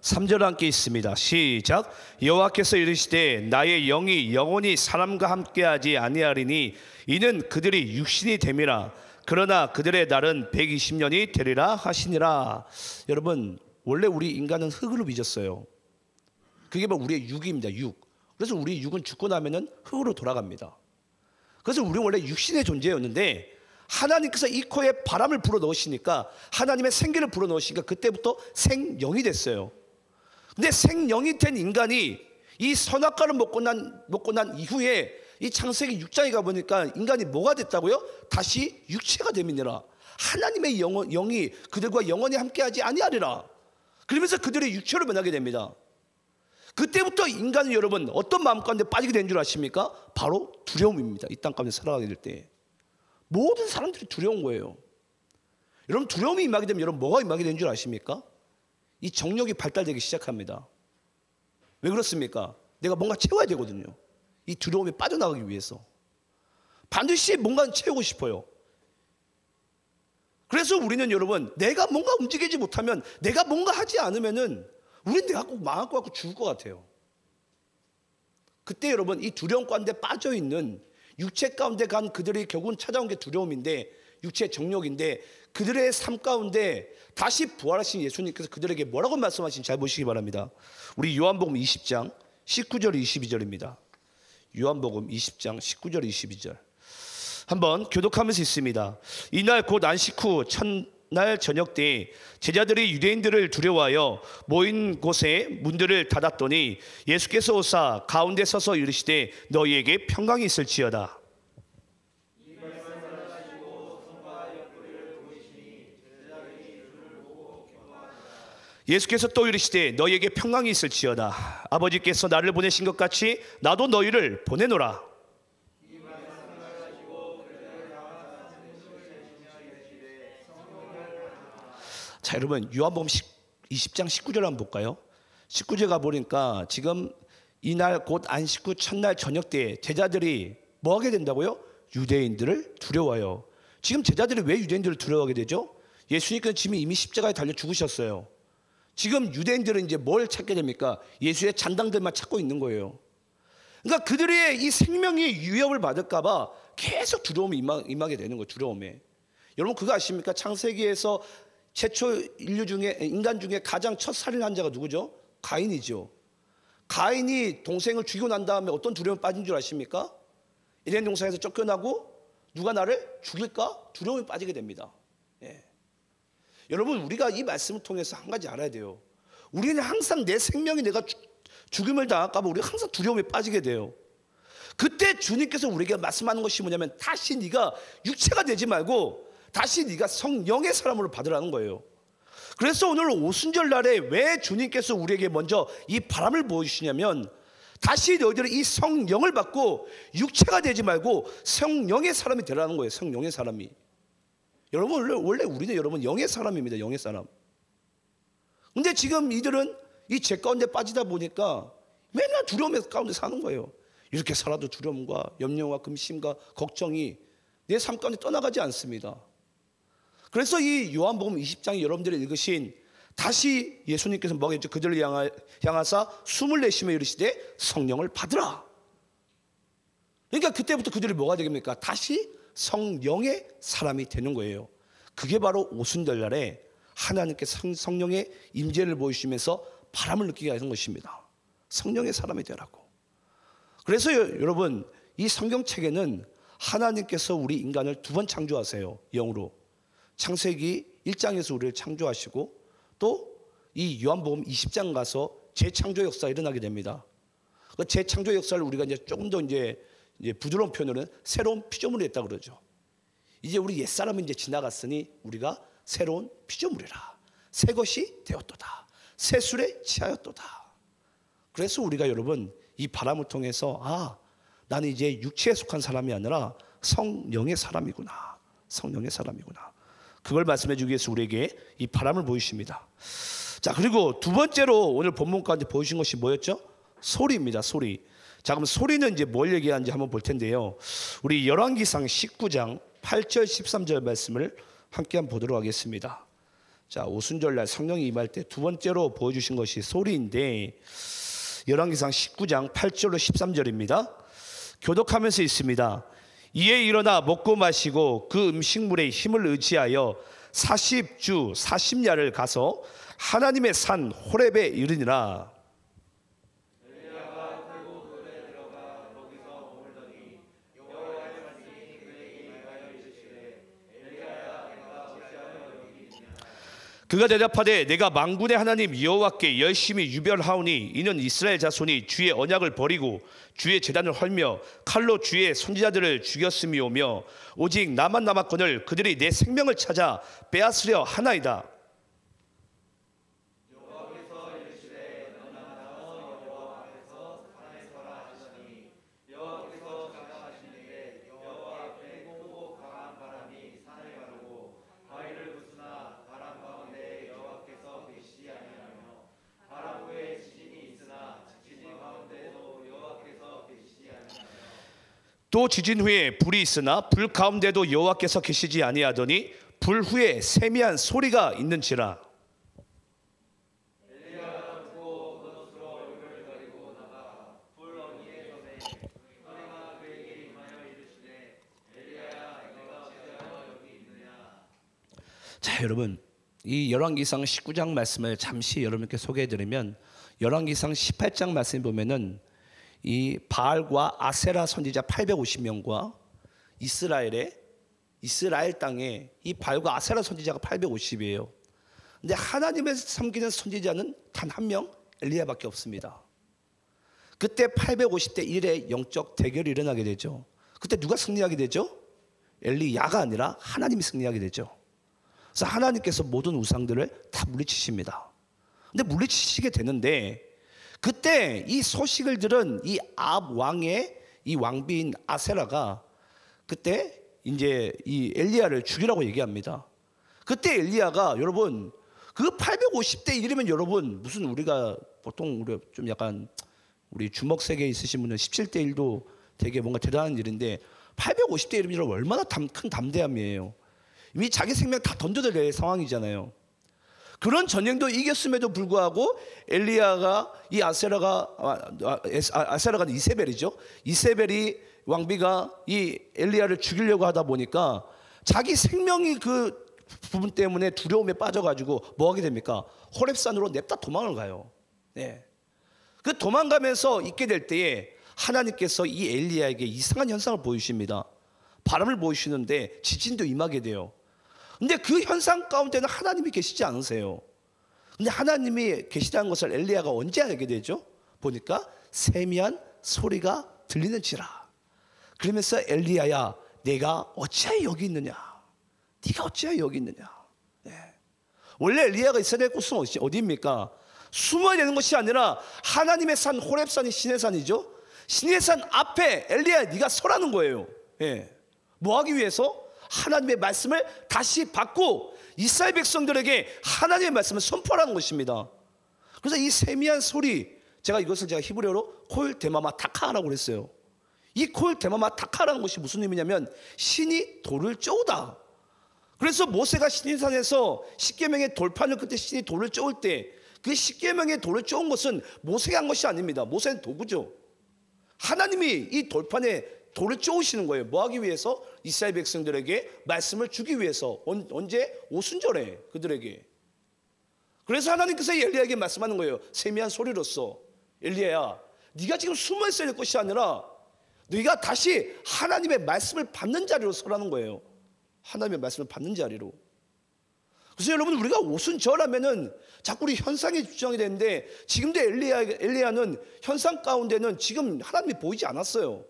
3절 함께 있습니다. 시작. 여호와께서 이르시되 나의 영이 영원히 사람과 함께하지 아니하리니 이는 그들이 육신이 됨이라. 그러나 그들의 날은 120년이 되리라 하시니라. 여러분 원래 우리 인간은 흙으로 빚었어요. 그게 바로 우리의 육입니다. 육. 그래서 우리 육은 죽고 나면은 흙으로 돌아갑니다. 그래서 우리는 원래 육신의 존재였는데 하나님께서 이 코에 바람을 불어 넣으시니까, 하나님의 생기를 불어 넣으시니까 그때부터 생영이 됐어요. 근데 생영이 된 인간이 이 선악과를 먹고 난 이후에 이 창세기 6장에 가보니까 인간이 뭐가 됐다고요? 다시 육체가 되미니라. 하나님의 영이 그들과 영원히 함께하지 아니하리라. 그러면서 그들의 육체로 변하게 됩니다. 그때부터 인간은 여러분 어떤 마음 가운데 빠지게 된 줄 아십니까? 바로 두려움입니다. 이 땅 가운데 살아가게 될 때 모든 사람들이 두려운 거예요. 여러분 두려움이 임하게 되면 여러분 뭐가 임하게 된 줄 아십니까? 이 정력이 발달되기 시작합니다. 왜 그렇습니까? 내가 뭔가 채워야 되거든요. 이 두려움에 빠져나가기 위해서 반드시 뭔가 채우고 싶어요. 그래서 우리는 여러분 내가 뭔가 움직이지 못하면, 내가 뭔가 하지 않으면은 우리는 내가 꼭 망할 것 같고 죽을 것 같아요. 그때 여러분 이 두려움 가운데 빠져있는 육체 가운데 간 그들이 결국은 찾아온 게 두려움인데, 육체의 정욕인데, 그들의 삶 가운데 다시 부활하신 예수님께서 그들에게 뭐라고 말씀하신지 잘 보시기 바랍니다. 우리 요한복음 20장 19절 22절입니다. 요한복음 20장 19절 22절 한번 교독하면서 있습니다. 이날 곧 안식 후 첫날 저녁 때 제자들이 유대인들을 두려워하여 모인 곳에 문들을 닫았더니 예수께서 오사 가운데 서서 이르시되 너희에게 평강이 있을지어다. 예수께서 또 이르시되 너희에게 평강이 있을지어다. 아버지께서 나를 보내신 것 같이 나도 너희를 보내노라. 자, 여러분 요한복음 20장 19절 한번 볼까요? 19절 가보니까 지금 이날 곧 안식 후 첫날 저녁 때 제자들이 뭐 하게 된다고요? 유대인들을 두려워요. 지금 제자들이 왜 유대인들을 두려워하게 되죠? 예수님께서 지금 이미 십자가에 달려 죽으셨어요. 지금 유대인들은 이제 뭘 찾게 됩니까? 예수의 잔당들만 찾고 있는 거예요. 그러니까 그들의 이 생명이 위협을 받을까봐 계속 두려움이 임하게 되는 거예요. 두려움에. 여러분 그거 아십니까? 창세기에서 최초 인간 중에 가장 첫 살인한 자가 누구죠? 가인이죠. 가인이 동생을 죽이고 난 다음에 어떤 두려움에 빠진 줄 아십니까? 에덴 동산에서 쫓겨나고 누가 나를 죽일까? 두려움에 빠지게 됩니다. 여러분, 우리가 이 말씀을 통해서 한 가지 알아야 돼요. 우리는 항상 내 생명이 내가 죽음을 당할까 봐 우리 항상 두려움에 빠지게 돼요. 그때 주님께서 우리에게 말씀하는 것이 뭐냐면 다시 네가 육체가 되지 말고 다시 네가 성령의 사람으로 받으라는 거예요. 그래서 오늘 오순절 날에 왜 주님께서 우리에게 먼저 이 바람을 보여주시냐면 다시 너희들이 이 성령을 받고 육체가 되지 말고 성령의 사람이 되라는 거예요. 성령의 사람이. 여러분, 원래 우리는 여러분 영의 사람입니다. 영의 사람. 근데 지금 이들은 이 죄 가운데 빠지다 보니까 맨날 두려움 가운데 사는 거예요. 이렇게 살아도 두려움과 염려와 근심과 걱정이 내 삶 가운데 떠나가지 않습니다. 그래서 이 요한복음 20장에 여러분들이 읽으신 다시 예수님께서 뭐가 했죠? 그들을 향하사 숨을 내쉬며 이르시되 성령을 받으라. 그러니까 그때부터 그들이 뭐가 되겠습니까? 다시 성령의 사람이 되는 거예요. 그게 바로 오순절 날에 하나님께서 성령의 임재를 보여주시면서 바람을 느끼게 하는 것입니다. 성령의 사람이 되라고. 그래서 여러분, 이 성경책에는 하나님께서 우리 인간을 두 번 창조하세요. 영으로. 창세기 1장에서 우리를 창조하시고 또 이 요한복음 20장 가서 재창조 역사가 일어나게 됩니다. 그 재창조 역사를 우리가 이제 조금 더 이제 부드러운 표현으로는 새로운 피조물이 됐다 그러죠. 이제 우리 옛사람은 이제 지나갔으니 우리가 새로운 피조물이라. 새 것이 되었도다. 새 술에 취하였도다. 그래서 우리가 여러분 이 바람을 통해서 나는 이제 육체에 속한 사람이 아니라 성령의 사람이구나. 성령의 사람이구나. 그걸 말씀해 주기 위해서 우리에게 이 바람을 보이십니다. 자, 그리고 두 번째로 오늘 본문 가운데 보여주신 것이 뭐였죠? 소리입니다. 소리. 자, 그럼 소리는 이제 뭘 얘기하는지 한번 볼 텐데요. 우리 열왕기상 19장 8절 13절 말씀을 함께 한번 보도록 하겠습니다. 자, 오순절날 성령이 임할 때 두 번째로 보여주신 것이 소리인데 열왕기상 19장 8절로 13절입니다. 교독하면서 있습니다. 이에 일어나 먹고 마시고 그 음식물의 힘을 의지하여 40주 40야를 가서 하나님의 산 호렙에 이르니라. 그가 대답하되 내가 만군의 하나님 여호와께 열심히 유별하오니 이는 이스라엘 자손이 주의 언약을 버리고 주의 제단을 헐며 칼로 주의 선지자들을 죽였음이오며 오직 나만 남았거늘 그들이 내 생명을 찾아 빼앗으려 하나이다. 또 지진 후에 불이 있으나 불 가운데도 여호와께서 계시지 아니하더니 불 후에 세미한 소리가 있는지라. 자, 여러분, 이 열왕기상 19장 말씀을 잠시 여러분께 소개해드리면 열왕기상 18장 말씀 보면은 이 바알과 아세라 선지자 850명과 이스라엘 땅에 이 바알과 아세라 선지자가 850이에요. 근데 하나님을 섬기는 선지자는 단 한 명, 엘리야밖에 없습니다. 그때 850대 1의 영적 대결이 일어나게 되죠. 그때 누가 승리하게 되죠? 엘리야가 아니라 하나님이 승리하게 되죠. 그래서 하나님께서 모든 우상들을 다 물리치십니다. 근데 물리치시게 되는데 그때 이 소식을 들은 이 아합 왕의 이 왕비인 아세라가 그때 이제 이 엘리야를 죽이라고 얘기합니다. 그때 엘리야가 여러분 그 850대 1이면 여러분 무슨 우리가 보통 우리 좀 약간 우리 주먹 세계에 있으신 분은 17대 1도 되게 뭔가 대단한 일인데 850대 1이면 여러분 얼마나 큰 담대함이에요. 이미 자기 생명 다 던져도 될 상황이잖아요. 그런 전쟁도 이겼음에도 불구하고 엘리야가 이 아세라가 이세벨이죠. 이세벨이 왕비가 이 엘리야를 죽이려고 하다 보니까 자기 생명이 그 부분 때문에 두려움에 빠져가지고 뭐 하게 됩니까? 호렙산으로 냅다 도망을 가요. 네. 그 도망가면서 있게 될 때에 하나님께서 이 엘리야에게 이상한 현상을 보이십니다. 바람을 보이시는데 지진도 임하게 돼요. 근데 그 현상 가운데는 하나님이 계시지 않으세요. 근데 하나님이 계시다는 것을 엘리야가 언제 알게 되죠? 보니까 세미한 소리가 들리는지라. 그러면서 엘리야야, 내가 어찌하여 여기 있느냐? 네가 어찌하여 여기 있느냐? 네. 원래 엘리야가 있어야 될 곳은 어디입니까? 숨어야 되는 것이 아니라 하나님의 산 호렙산이 신의 산이죠. 신의 산 앞에 엘리야, 네가 서라는 거예요. 네. 뭐 하기 위해서? 하나님의 말씀을 다시 받고 이스라엘 백성들에게 하나님의 말씀을 선포하라는 것입니다. 그래서 이 세미한 소리, 제가 히브리어로 콜 데마마 타카라고 그랬어요. 이 콜 데마마 타카라는 것이 무슨 의미냐면 신이 돌을 쪼우다. 그래서 모세가 시내산에서 십계명의 돌판을 그때 신이 돌을 쪼을 때 그 십계명의 돌을 쪼은 것은 모세가 한 것이 아닙니다. 모세는 도구죠. 하나님이 이 돌판에 돌을 쪼으시는 거예요. 뭐 하기 위해서? 이스라엘 백성들에게 말씀을 주기 위해서. 언제? 오순절에 그들에게. 그래서 하나님께서 엘리야에게 말씀하는 거예요. 세미한 소리로서, 엘리야야, 네가 지금 숨어 있어야 될 것이 아니라 네가 다시 하나님의 말씀을 받는 자리로 서라는 거예요. 하나님의 말씀을 받는 자리로. 그래서 여러분, 우리가 오순절하면은 자꾸 우리 현상에 집중이 되는데, 지금도 엘리야는 현상 가운데는 지금 하나님이 보이지 않았어요.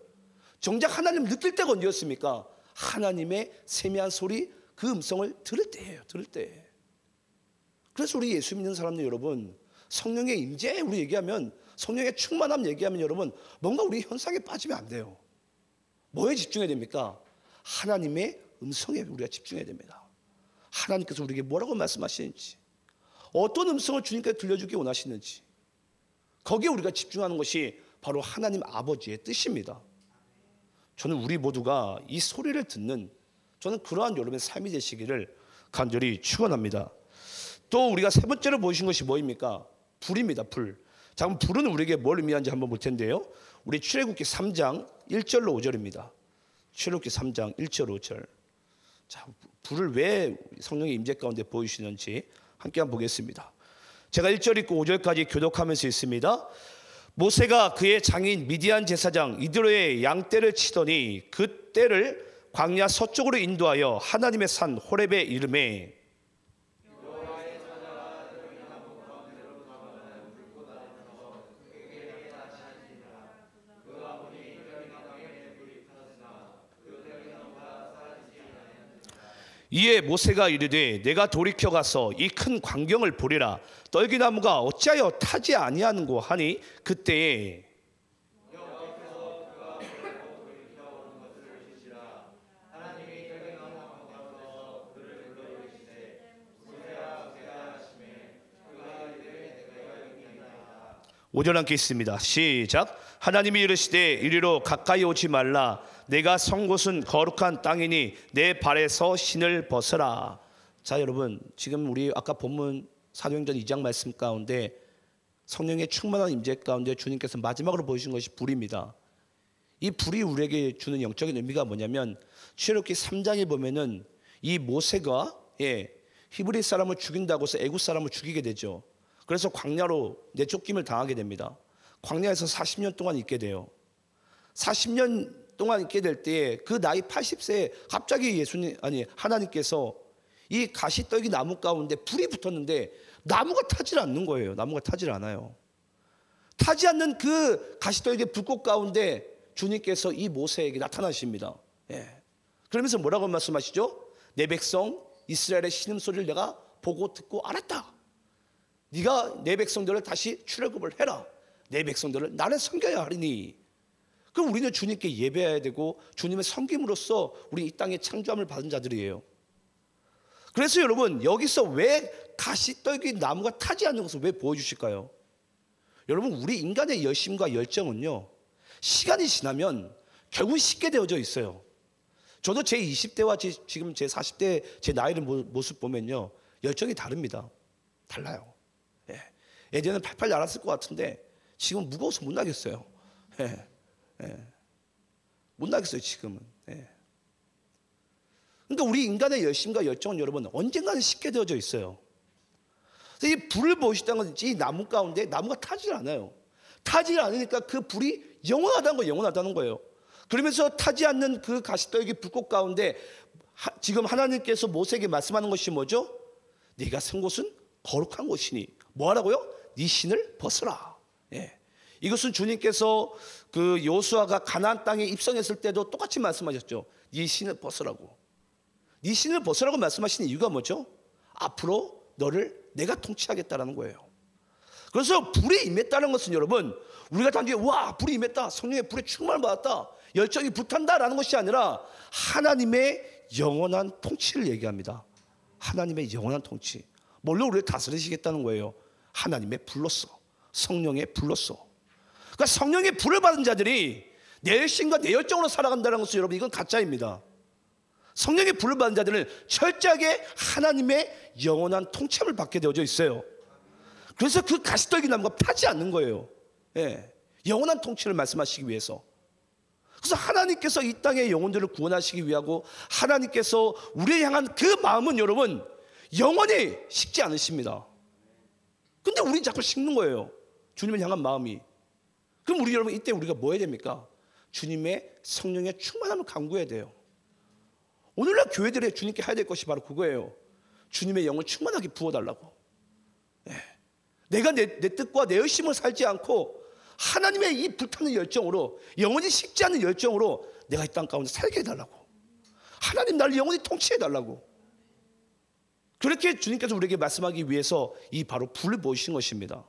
정작 하나님 느낄 때가 언제였습니까? 하나님의 세미한 소리, 그 음성을 들을 때예요. 들을 때. 그래서 우리 예수 믿는 사람들 여러분, 성령의 임재 우리 얘기하면, 성령의 충만함 얘기하면 여러분, 뭔가 우리 현상에 빠지면 안 돼요. 뭐에 집중해야 됩니까? 하나님의 음성에 우리가 집중해야 됩니다. 하나님께서 우리에게 뭐라고 말씀하시는지, 어떤 음성을 주님께 들려주기 원하시는지, 거기에 우리가 집중하는 것이 바로 하나님 아버지의 뜻입니다. 저는 우리 모두가 이 소리를 듣는, 저는 그러한 여러분의 삶이 되시기를 간절히 축원합니다. 또 우리가 세 번째로 보신 것이 뭐입니까? 불입니다. 불. 자, 그럼 불은 우리에게 뭘 의미하는지 한번 볼 텐데요. 우리 출애굽기 3장 1절로 5절입니다. 출애굽기 3장 1절 5절. 자, 불을 왜 성령의 임재 가운데 보이시는지 함께 한번 보겠습니다. 제가 1절 읽고 5절까지 교독하면서 있습니다. 모세가 그의 장인 미디안 제사장 이드로의 양떼를 치더니 그 떼를 광야 서쪽으로 인도하여 하나님의 산 호렙에 이르매, 이에 모세가 이르되 내가 돌이켜 가서 이 큰 광경을 보리라. 떨기나무가 어찌하여 타지 아니하는고 하니 그때에 오절 함께 있습니다. 시작. 하나님이 이르시되 이리로 가까이 오지 말라. 내가 선 곳은 거룩한 땅이니 내 발에서 신을 벗어라. 자, 여러분, 지금 우리 아까 본문 사도행전 2장 말씀 가운데 성령의 충만한 임재 가운데 주님께서 마지막으로 보여주신 것이 불입니다. 이 불이 우리에게 주는 영적인 의미가 뭐냐면, 출애굽기 3장에 보면은 이 모세가 히브리 사람을 죽인다고 해서 애굽 사람을 죽이게 되죠. 그래서 광야로 내쫓김을 당하게 됩니다. 광야에서 40년 동안 있게 돼요. 40년 동안 있게 될 때에 그 나이 80세에 갑자기 하나님께서 이 가시떨기 나무 가운데 불이 붙었는데 나무가 타질 않는 거예요. 나무가 타질 않아요. 타지 않는 그 가시떨기 불꽃 가운데 주님께서 이 모세에게 나타나십니다. 그러면서 뭐라고 말씀하시죠? 내 백성 이스라엘의 신음소리를 내가 보고 듣고 알았다. 네가 내 백성들을 다시 출애굽을 해라. 내 백성들을 나를 섬겨야 하리니. 그럼 우리는 주님께 예배해야 되고 주님의 섬김으로써 우리 이 땅에 창조함을 받은 자들이에요. 그래서 여러분, 여기서 왜 가시떨기 나무가 타지 않는 것을 왜 보여주실까요? 여러분, 우리 인간의 열심과 열정은요, 시간이 지나면 결국 식게 되어져 있어요. 저도 제 20대와 지금 제 40대 제 나이를 모습 보면요, 열정이 다릅니다. 달라요. 예전에는 팔팔 날았을 것 같은데 지금은 무거워서 못 나겠어요. 못 나겠어요 지금은. 그러니까 우리 인간의 열심과 열정은 여러분 언젠가는 식게 되어져 있어요. 그래서 이 불을 보시다는 건 이 나무 가운데 나무가 타질 않아요. 타질 않으니까 그 불이 영원하다는 거예요. 영원하다는 거예요. 그러면서 타지 않는 그 가시떨기 불꽃 가운데 지금 하나님께서 모세에게 말씀하는 것이 뭐죠? 네가 선 곳은 거룩한 곳이니 뭐 하라고요? 네 신을 벗어라. 예. 이것은 주님께서 그 여호수아가 가나안 땅에 입성했을 때도 똑같이 말씀하셨죠. 네 신을 벗으라고. 네 신을 벗으라고 말씀하신 이유가 뭐죠? 앞으로 너를 내가 통치하겠다라는 거예요. 그래서 불이 임했다는 것은 여러분, 우리가 단지 와 불이 임했다, 성령의 불에 충만을 받았다, 열정이 불탄다라는 것이 아니라 하나님의 영원한 통치를 얘기합니다. 하나님의 영원한 통치. 뭘로 우리를 다스리시겠다는 거예요? 하나님의 불로써, 성령의 불로써. 그러니까 성령의 불을 받은 자들이 내 열심과 내 열정으로 살아간다는 것은 여러분 이건 가짜입니다. 성령의 불을 받은 자들은 철저하게 하나님의 영원한 통치함을 받게 되어져 있어요. 그래서 그 가시떨기 나무가 타지 않는 거예요. 예. 영원한 통치를 말씀하시기 위해서. 그래서 하나님께서 이 땅의 영혼들을 구원하시기 위하고 하나님께서 우리를 향한 그 마음은 여러분 영원히 식지 않으십니다. 근데 우린 자꾸 식는 거예요. 주님을 향한 마음이. 그럼 우리 여러분 이때 우리가 뭐 해야 됩니까? 주님의 성령의 충만함을 간구해야 돼요. 오늘날 교회들이 주님께 해야 될 것이 바로 그거예요. 주님의 영을 충만하게 부어달라고. 네. 내가 내 뜻과 내 열심을 살지 않고 하나님의 이 불타는 열정으로, 영원히 식지 않는 열정으로 내가 이 땅 가운데 살게 해달라고. 하나님 나를 영원히 통치해달라고. 그렇게 주님께서 우리에게 말씀하기 위해서 이 바로 불을 보이신 것입니다.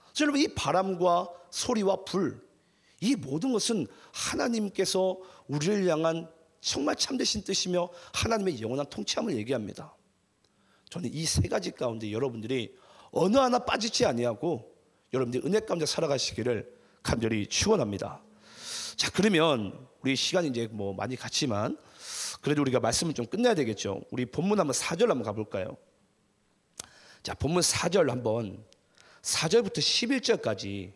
그래서 여러분 이 바람과 소리와 불, 이 모든 것은 하나님께서 우리를 향한 정말 참되신 뜻이며 하나님의 영원한 통치함을 얘기합니다. 저는 이 세 가지 가운데 여러분들이 어느 하나 빠지지 아니하고 여러분들이 은혜 가운데 살아가시기를 간절히 축원합니다. 자, 그러면 우리 시간이 이제 뭐 많이 갔지만 그래도 우리가 말씀을 좀 끝내야 되겠죠. 우리 본문 한번 4절 한번 가볼까요? 자, 본문 4절 한번 4절부터 11절까지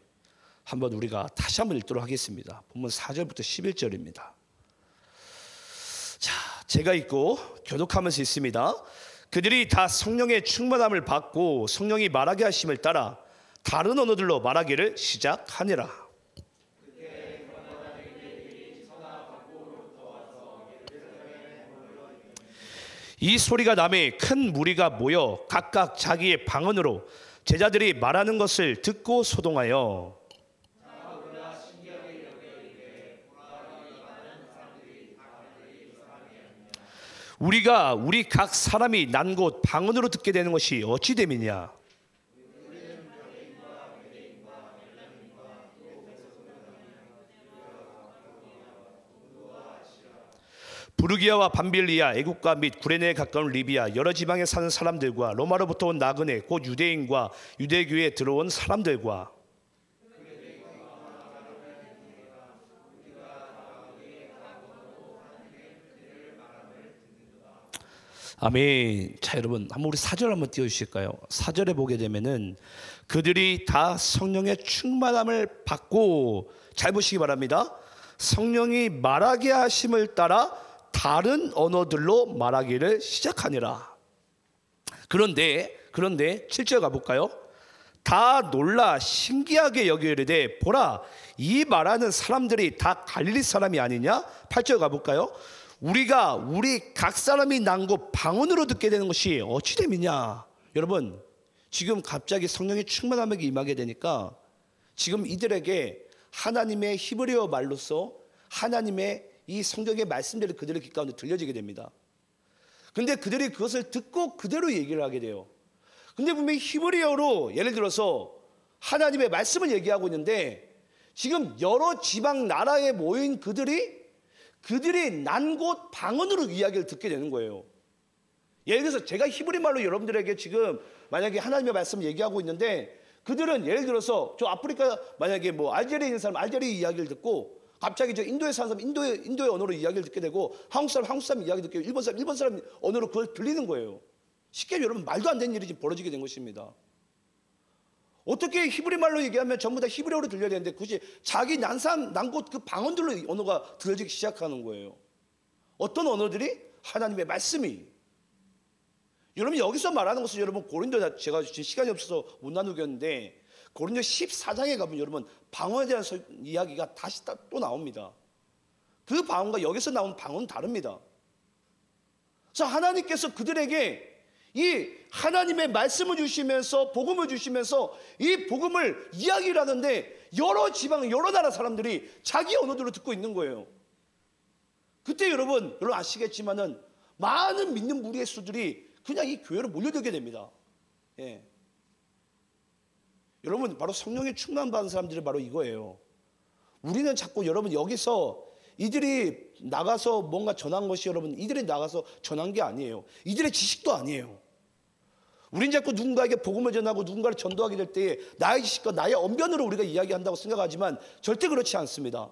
한번 우리가 다시 한번 읽도록 하겠습니다. 본문 4절부터 11절입니다. 자, 제가 읽고 교독하면서 있습니다. 그들이 다 성령의 충만함을 받고 성령이 말하게 하심을 따라 다른 언어들로 말하기를 시작하니라. 이 소리가 나매 큰 무리가 모여 각각 자기의 방언으로 제자들이 말하는 것을 듣고 소동하여 우리가 우리 각 사람이 난 곳 방언으로 듣게 되는 것이 어찌 됨이냐. 부르기아와 밤빌리아, 애국과 및 구레네에 가까운 리비아, 여러 지방에 사는 사람들과 로마로부터 온 나그네, 곧 유대인과 유대교에 들어온 사람들과 아멘. 자, 여러분 한번 우리 4절 한번 띄워주실까요? 4절에 보게 되면은 그들이 다 성령의 충만함을 받고, 잘 보시기 바랍니다. 성령이 말하게 하심을 따라 다른 언어들로 말하기를 시작하니라. 그런데 7절 가볼까요? 다 놀라 신기하게 여기려되 보라, 이 말하는 사람들이 다 갈릴리 사람이 아니냐? 8절 가볼까요? 우리가 우리 각 사람이 난 곳 방언으로 듣게 되는 것이 어찌 됨이냐. 여러분 지금 갑자기 성령의 충만함에게 임하게 되니까 지금 이들에게 하나님의 히브리어 말로서 하나님의 이 성경의 말씀들이 그들의 귀 가운데 들려지게 됩니다. 근데 그들이 그것을 듣고 그대로 얘기를 하게 돼요. 근데 분명히 히브리어로 예를 들어서 하나님의 말씀을 얘기하고 있는데 지금 여러 지방 나라에 모인 그들이 난 곳 방언으로 이야기를 듣게 되는 거예요. 예를 들어서 제가 히브리 말로 여러분들에게 지금 만약에 하나님의 말씀을 얘기하고 있는데 그들은 예를 들어서 저 아프리카 만약에 뭐 알제리에 있는 사람 알제리 이야기를 듣고 갑자기 저 인도에 사는 사람 인도의 언어로 이야기를 듣게 되고 한국 사람 이야기 듣게 되고 일본 사람 언어로 그걸 들리는 거예요. 쉽게 여러분 말도 안 되는 일이 지금 벌어지게 된 것입니다. 어떻게 히브리 말로 얘기하면 전부 다 히브리어로 들려야 되는데 굳이 자기 난 곳 그 방언들로 언어가 들려지기 시작하는 거예요. 어떤 언어들이? 하나님의 말씀이. 여러분 여기서 말하는 것은 여러분 고린도, 제가 지금 시간이 없어서 못 나누겠는데 고린도 14장에 가면 여러분 방언에 대한 이야기가 다시 또 나옵니다. 그 방언과 여기서 나온 방언은 다릅니다. 그래서 하나님께서 그들에게 이 하나님의 말씀을 주시면서 복음을 주시면서 이 복음을 이야기를 하는데 여러 지방 여러 나라 사람들이 자기 언어들로 듣고 있는 거예요. 그때 여러분 아시겠지만은 많은 믿는 무리의 수들이 그냥 이 교회로 몰려들게 됩니다. 예. 여러분 바로 성령의 충만 받은 사람들이 바로 이거예요. 우리는 자꾸 여러분 여기서 이들이 나가서 뭔가 전한 것이 여러분 이들이 나가서 전한 게 아니에요. 이들의 지식도 아니에요. 우린 자꾸 누군가에게 복음을 전하고 누군가를 전도하게 될 때에 나의 지식과 나의 언변으로 우리가 이야기한다고 생각하지만 절대 그렇지 않습니다.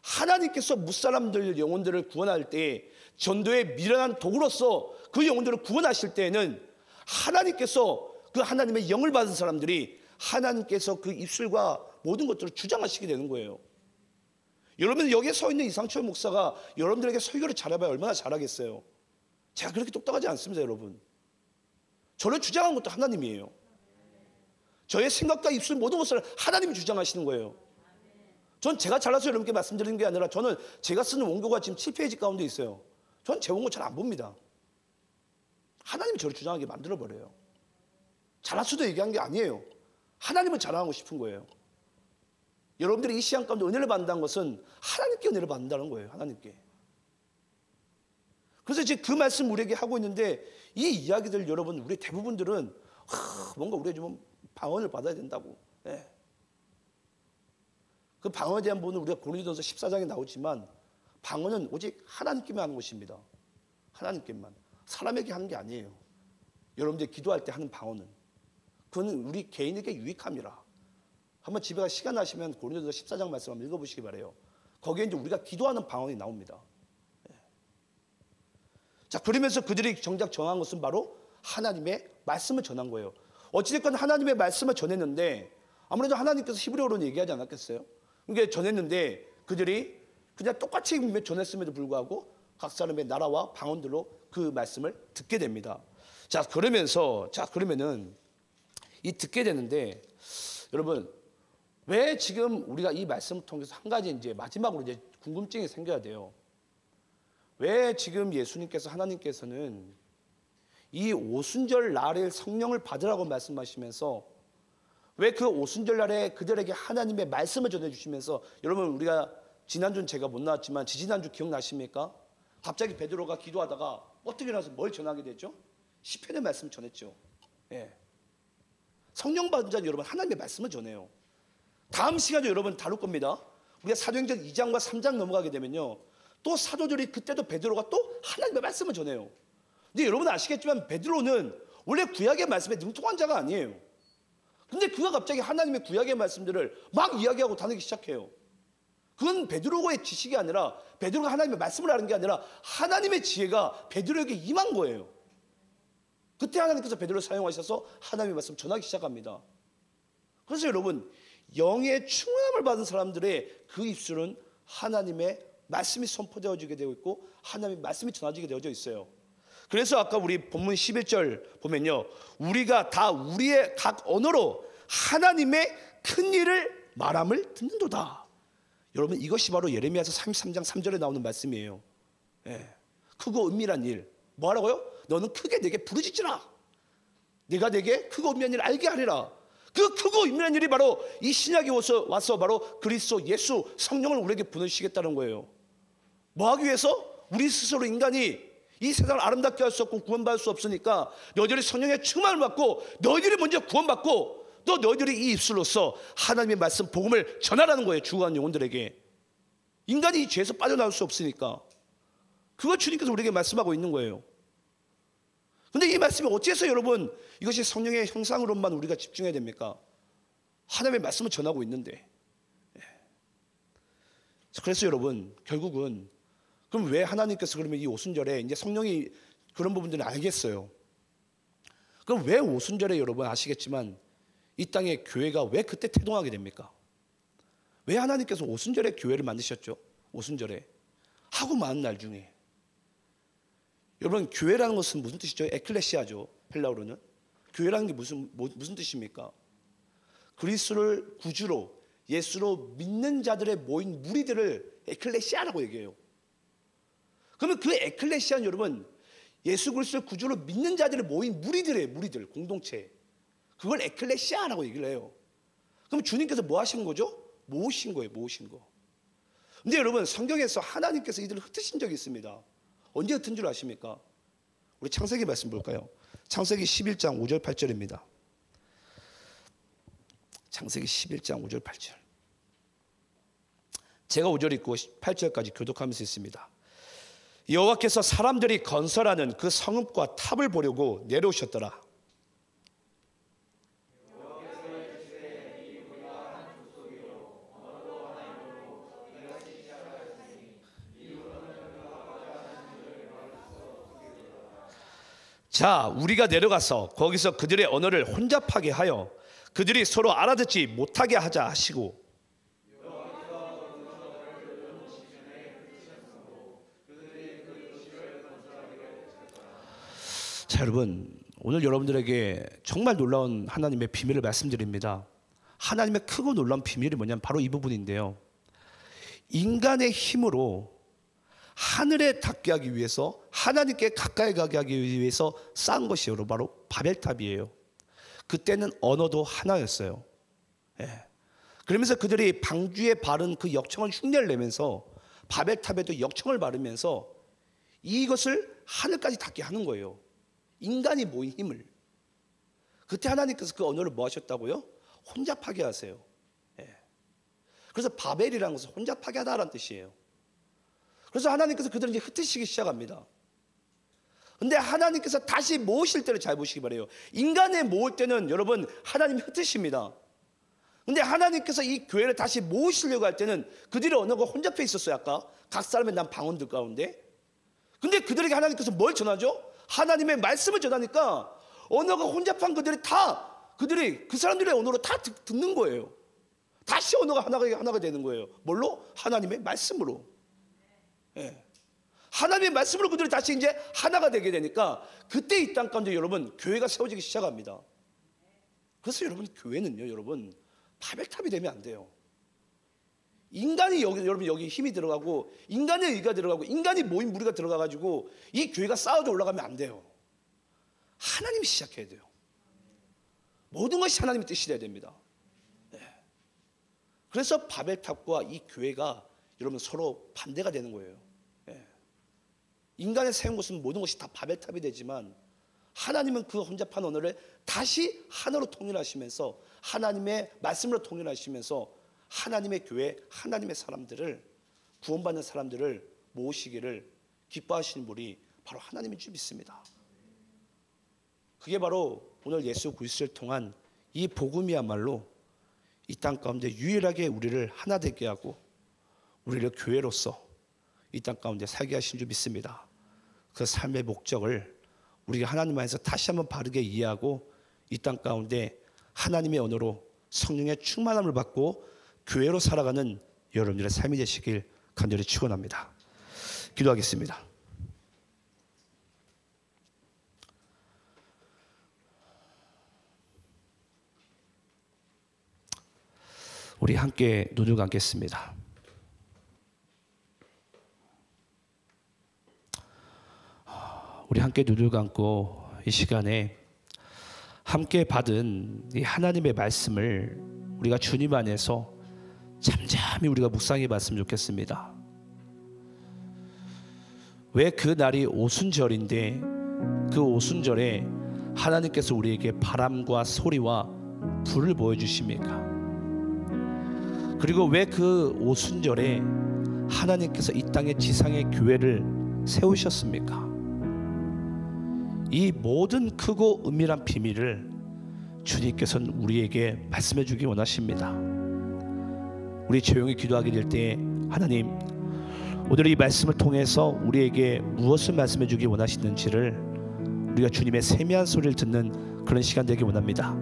하나님께서 무사람들 영혼들을 구원할 때 전도의 미련한 도구로서 그 영혼들을 구원하실 때에는 하나님께서 그 하나님의 영을 받은 사람들이 하나님께서 그 입술과 모든 것들을 주장하시게 되는 거예요. 여러분 여기에 서 있는 이상철 목사가 여러분들에게 설교를 잘해봐야 얼마나 잘하겠어요. 제가 그렇게 똑똑하지 않습니다. 여러분 저를 주장한 것도 하나님이에요. 저의 생각과 입술 모든 것을 하나님이 주장하시는 거예요. 전 제가 잘나서 여러분께 말씀드리는 게 아니라 저는 제가 쓰는 원고가 지금 7페이지 가운데 있어요. 전 제 원고 잘 안 봅니다. 하나님이 저를 주장하게 만들어버려요. 잘나서도 얘기한 게 아니에요. 하나님을 자랑하고 싶은 거예요. 여러분들이 이 시간 가운데 은혜를 받는다는 것은 하나님께 은혜를 받는다는 거예요. 하나님께. 그래서 이제 그 말씀 우리에게 하고 있는데 이 이야기들 여러분 우리 대부분들은 뭔가 우리가 좀 방언을 받아야 된다고. 네. 그 방언에 대한 부분은 우리가 고린도전서 14장에 나오지만 방언은 오직 하나님께만 하는 것입니다. 하나님께만. 사람에게 하는 게 아니에요. 여러분들이 기도할 때 하는 방언은. 그건 우리 개인에게 유익함이라. 한번 집에 가서 시간 나시면 고린도전서 14장 말씀 한번 읽어보시기 바래요. 거기에 이제 우리가 기도하는 방언이 나옵니다. 네. 자, 그러면서 그들이 정작 전한 것은 바로 하나님의 말씀을 전한 거예요. 어찌됐건 하나님의 말씀을 전했는데 아무래도 하나님께서 히브리어로는 얘기하지 않았겠어요? 그러니까 전했는데 그들이 그냥 똑같이 전했음에도 불구하고 각 사람의 나라와 방언들로 그 말씀을 듣게 됩니다. 자, 그러면은 이 듣게 되는데 여러분 왜 지금 우리가 이 말씀을 통해서 한 가지 이제 마지막으로 이제 궁금증이 생겨야 돼요. 왜 지금 예수님께서 하나님께서는 이 오순절 날에 성령을 받으라고 말씀하시면서 왜 그 오순절 날에 그들에게 하나님의 말씀을 전해주시면서 여러분 우리가 지난주는 제가 못 나왔지만 지지난주 기억나십니까? 갑자기 베드로가 기도하다가 어떻게 일어나서 뭘 전하게 됐죠? 시편의 말씀을 전했죠. 예. 성령 받은 자는 여러분 하나님의 말씀을 전해요. 다음 시간에 여러분 다룰 겁니다. 우리가 사도행전 2장과 3장 넘어가게 되면요 또 사도들이 그때도 베드로가 또 하나님의 말씀을 전해요. 근데 여러분 아시겠지만 베드로는 원래 구약의 말씀에 능통한 자가 아니에요. 근데 그가 갑자기 하나님의 구약의 말씀들을 막 이야기하고 다니기 시작해요. 그건 베드로의 지식이 아니라 베드로가 하나님의 말씀을 하는 게 아니라 하나님의 지혜가 베드로에게 임한 거예요. 그때 하나님께서 베드로를 사용하셔서 하나님의 말씀 전하기 시작합니다. 그래서 여러분 영의 충만함을 받은 사람들의 그 입술은 하나님의 말씀이 선포되어지게 되어 있고 하나님의 말씀이 전해지게 되어져 있어요. 그래서 아까 우리 본문 11절 보면요 우리가 다 우리의 각 언어로 하나님의 큰 일을 말함을 듣는도다. 여러분 이것이 바로 예레미야서 33장 3절에 나오는 말씀이에요. 예. 크고 은밀한 일 뭐하라고요? 너는 크게 내게 부르짖으라. 내가 내게 크고 은밀한 일을 알게 하리라. 그 크고 은밀한 일이 바로 이 신약에 와서 바로 그리스도 예수 성령을 우리에게 보내시겠다는 거예요. 뭐하기 위해서? 우리 스스로 인간이 이 세상을 아름답게 할 수 없고 구원받을 수 없으니까 너희들이 성령의 충만을 받고 너희들이 먼저 구원받고 또 너희들이 이 입술로서 하나님의 말씀 복음을 전하라는 거예요. 죽어간 영혼들에게. 인간이 이 죄에서 빠져나올 수 없으니까 그걸 주님께서 우리에게 말씀하고 있는 거예요. 근데 이 말씀이 어째서 여러분 이것이 성령의 형상으로만 우리가 집중해야 됩니까? 하나님의 말씀을 전하고 있는데. 그래서 여러분 결국은 그럼 왜 하나님께서 그러면 이 오순절에 이제 성령이 그런 부분들을 알겠어요. 그럼 왜 오순절에 여러분 아시겠지만 이 땅에 교회가 왜 그때 태동하게 됩니까? 왜 하나님께서 오순절에 교회를 만드셨죠? 오순절에 하고 많은 날 중에 여러분 교회라는 것은 무슨 뜻이죠? 에클레시아죠. 헬라어로는 교회라는 게 무슨 뜻입니까? 그리스도를 구주로 예수로 믿는 자들의 모인 무리들을 에클레시아라고 얘기해요. 그러면 그 에클레시아는 여러분 예수 그리스도를 구주로 믿는 자들을 모인 무리들이에요. 무리들, 공동체. 그걸 에클레시아라고 얘기를 해요. 그럼 주님께서 뭐 하신 거죠? 모으신 거예요. 모으신 거. 근데 여러분, 성경에서 하나님께서 이들을 흩으신 적이 있습니다. 언제 흩은 줄 아십니까? 우리 창세기 말씀 볼까요? 창세기 11장 5절 8절입니다. 창세기 11장 5절 8절. 제가 5절 읽고 8절까지 교독하면서 있습니다. 여호와께서 사람들이 건설하는 그 성읍과 탑을 보려고 내려오셨더라. 자, 우리가 내려가서 거기서 그들의 언어를 혼잡하게 하여 그들이 서로 알아듣지 못하게 하자 하시고. 자, 여러분, 오늘 여러분들에게 정말 놀라운 하나님의 비밀을 말씀드립니다. 하나님의 크고 놀라운 비밀이 뭐냐면 바로 이 부분인데요. 인간의 힘으로 하늘에 닿게 하기 위해서, 하나님께 가까이 가게 하기 위해서 쌓은 것이 바로 바벨탑이에요. 그때는 언어도 하나였어요. 예. 그러면서 그들이 방주에 바른 그 역청을 흉내를 내면서 바벨탑에도 역청을 바르면서 이것을 하늘까지 닿게 하는 거예요. 인간이 모인 힘을. 그때 하나님께서 그 언어를 뭐 하셨다고요? 혼잡하게 하세요. 예. 그래서 바벨이라는 것은 혼잡하게 하다라는 뜻이에요. 그래서 하나님께서 그들을 이제 흩으시기 시작합니다. 근데 하나님께서 다시 모으실 때를 잘 보시기 바래요. 인간에 모을 때는 여러분 하나님이 흩으십니다. 근데 하나님께서 이 교회를 다시 모으시려고 할 때는 그들의 언어가 혼잡해 있었어요. 아까 각 사람의 난 방언들 가운데. 근데 그들에게 하나님께서 뭘 전하죠? 하나님의 말씀을 전하니까 언어가 혼잡한 그들이 그 사람들의 언어로 다 듣는 거예요. 다시 언어가 하나가 되는 거예요. 뭘로? 하나님의 말씀으로. 예. 하나님의 말씀으로 그들이 다시 이제 하나가 되게 되니까 그때 이 땅 가운데 여러분 교회가 세워지기 시작합니다. 그래서 여러분 교회는요, 여러분 바벨탑이 되면 안 돼요. 인간이 여러분 여기 힘이 들어가고 인간의 의가 들어가고 인간이 모인 무리가 들어가가지고 이 교회가 쌓아져 올라가면 안 돼요. 하나님이 시작해야 돼요. 모든 것이 하나님의 뜻이 돼야 됩니다. 네. 그래서 바벨탑과 이 교회가 여러분 서로 반대가 되는 거예요. 네. 인간의 세운 것은 모든 것이 다 바벨탑이 되지만 하나님은 그 혼잡한 언어를 다시 하나로 통일하시면서 하나님의 말씀으로 통일하시면서 하나님의 교회, 하나님의 사람들을, 구원받는 사람들을 모으시기를 기뻐하시는 분이 바로 하나님인 줄 믿습니다. 그게 바로 오늘 예수 그리스도를 통한 이 복음이야말로 이 땅 가운데 유일하게 우리를 하나 되게 하고 우리를 교회로서 이 땅 가운데 살게 하신 줄 믿습니다. 그 삶의 목적을 우리가 하나님 안에서 다시 한번 바르게 이해하고 이 땅 가운데 하나님의 언어로 성령의 충만함을 받고 교회로 살아가는 여러분들의 삶이 되시길 간절히 축원합니다. 기도하겠습니다. 우리 함께 눈을 감겠습니다. 우리 함께 눈을 감고 이 시간에 함께 받은 이 하나님의 말씀을 우리가 주님 안에서 잠잠히 우리가 묵상해 봤으면 좋겠습니다. 왜 그 날이 오순절인데 그 오순절에 하나님께서 우리에게 바람과 소리와 불을 보여주십니까? 그리고 왜 그 오순절에 하나님께서 이 땅의 지상의 교회를 세우셨습니까? 이 모든 크고 은밀한 비밀을 주님께서는 우리에게 말씀해 주기 원하십니다. 우리 조용히 기도하게 될 때 하나님, 오늘 이 말씀을 통해서 우리에게 무엇을 말씀해 주기 원하시는지를 우리가 주님의 세미한 소리를 듣는 그런 시간 되기 원합니다.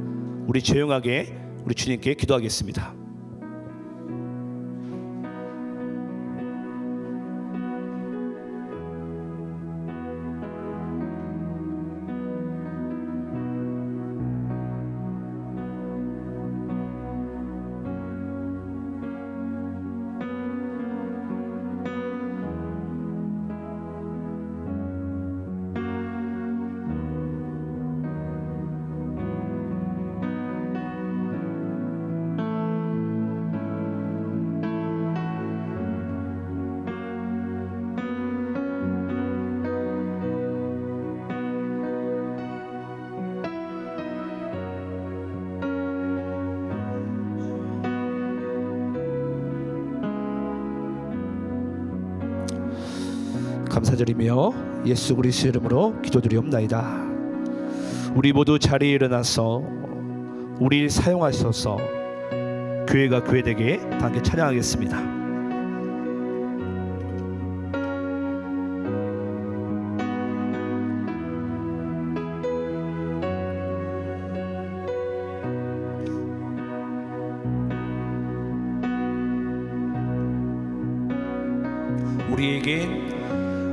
우리 조용하게 우리 주님께 기도하겠습니다. 감사드리며 예수 그리스도의 이름으로 기도드리옵나이다. 우리 모두 자리에 일어나서 우리를 사용하셔서 교회가 교회되게 함께 찬양하겠습니다.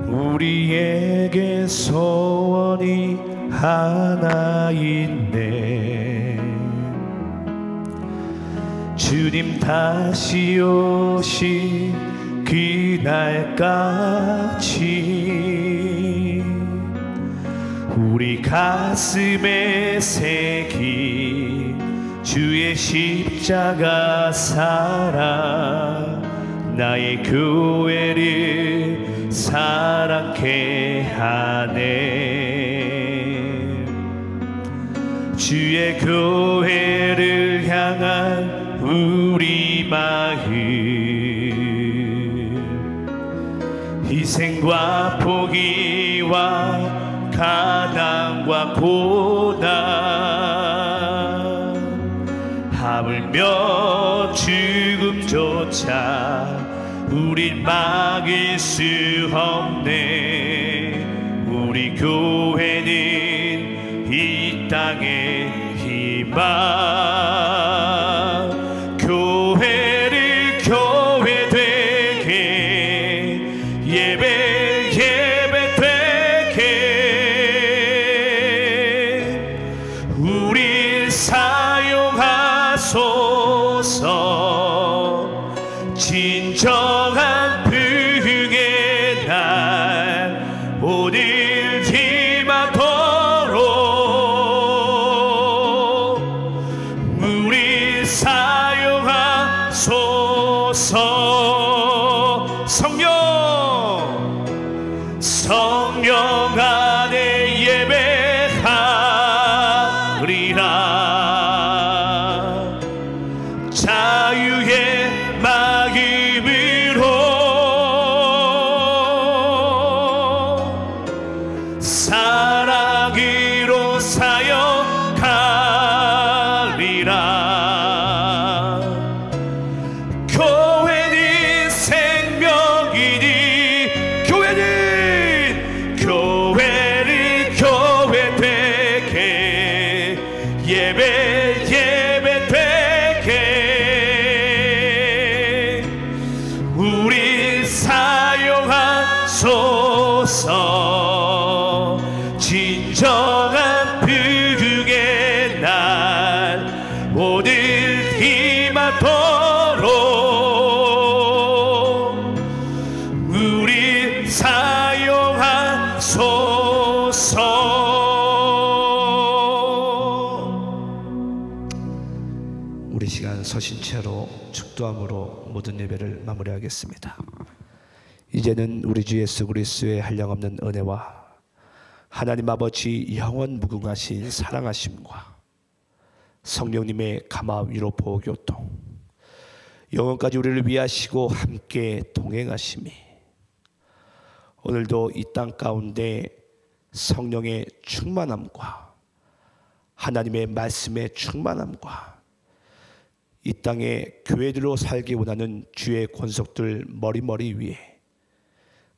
우리에게 소원이 하나 있네. 주님 다시 오신 그날까지 우리 가슴에 새긴 주의 십자가 사랑, 나의 교회를 사랑케 하네. 주의 교회를 향한 우리 마음, 희생과 포기와 가난과 고난, 하물며 죽음조차 우릴 막을 수 없네. 우리 교회는 이 땅의 희망, 교회를 교회 되게 예배 되게 우릴 사용하소서. 진정한 부흥의 날 오늘 임하도록 우리 사용하소서. 성령 안에 예배하리라. 자유의 사랑으로 사역하리라. 교회는 생명이니 교회를 교회 되게 예배 되게 우리 사용하소서. 진정한 부흥의 날 오늘 임하도록 우리 사용하소서. 우리 시간 서신 채로 축도함으로 모든 예배를 마무리하겠습니다. 이제는 우리 주 예수 그리스도의 한량없는 은혜와 하나님 아버지 영원 무궁하신 사랑하심과 성령님의 감화 위로 보호 교통, 영원까지 우리를 위하시고 함께 동행하심이 오늘도 이 땅 가운데 성령의 충만함과 하나님의 말씀의 충만함과 이 땅에 교회들로 살기 원하는 주의 권속들 머리머리 위에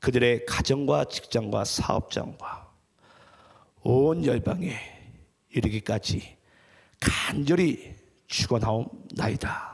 그들의 가정과 직장과 사업장과 온 열방에 이르기까지 간절히 축원하옵나이다.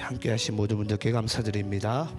함께 하신 모든 분들께 감사드립니다.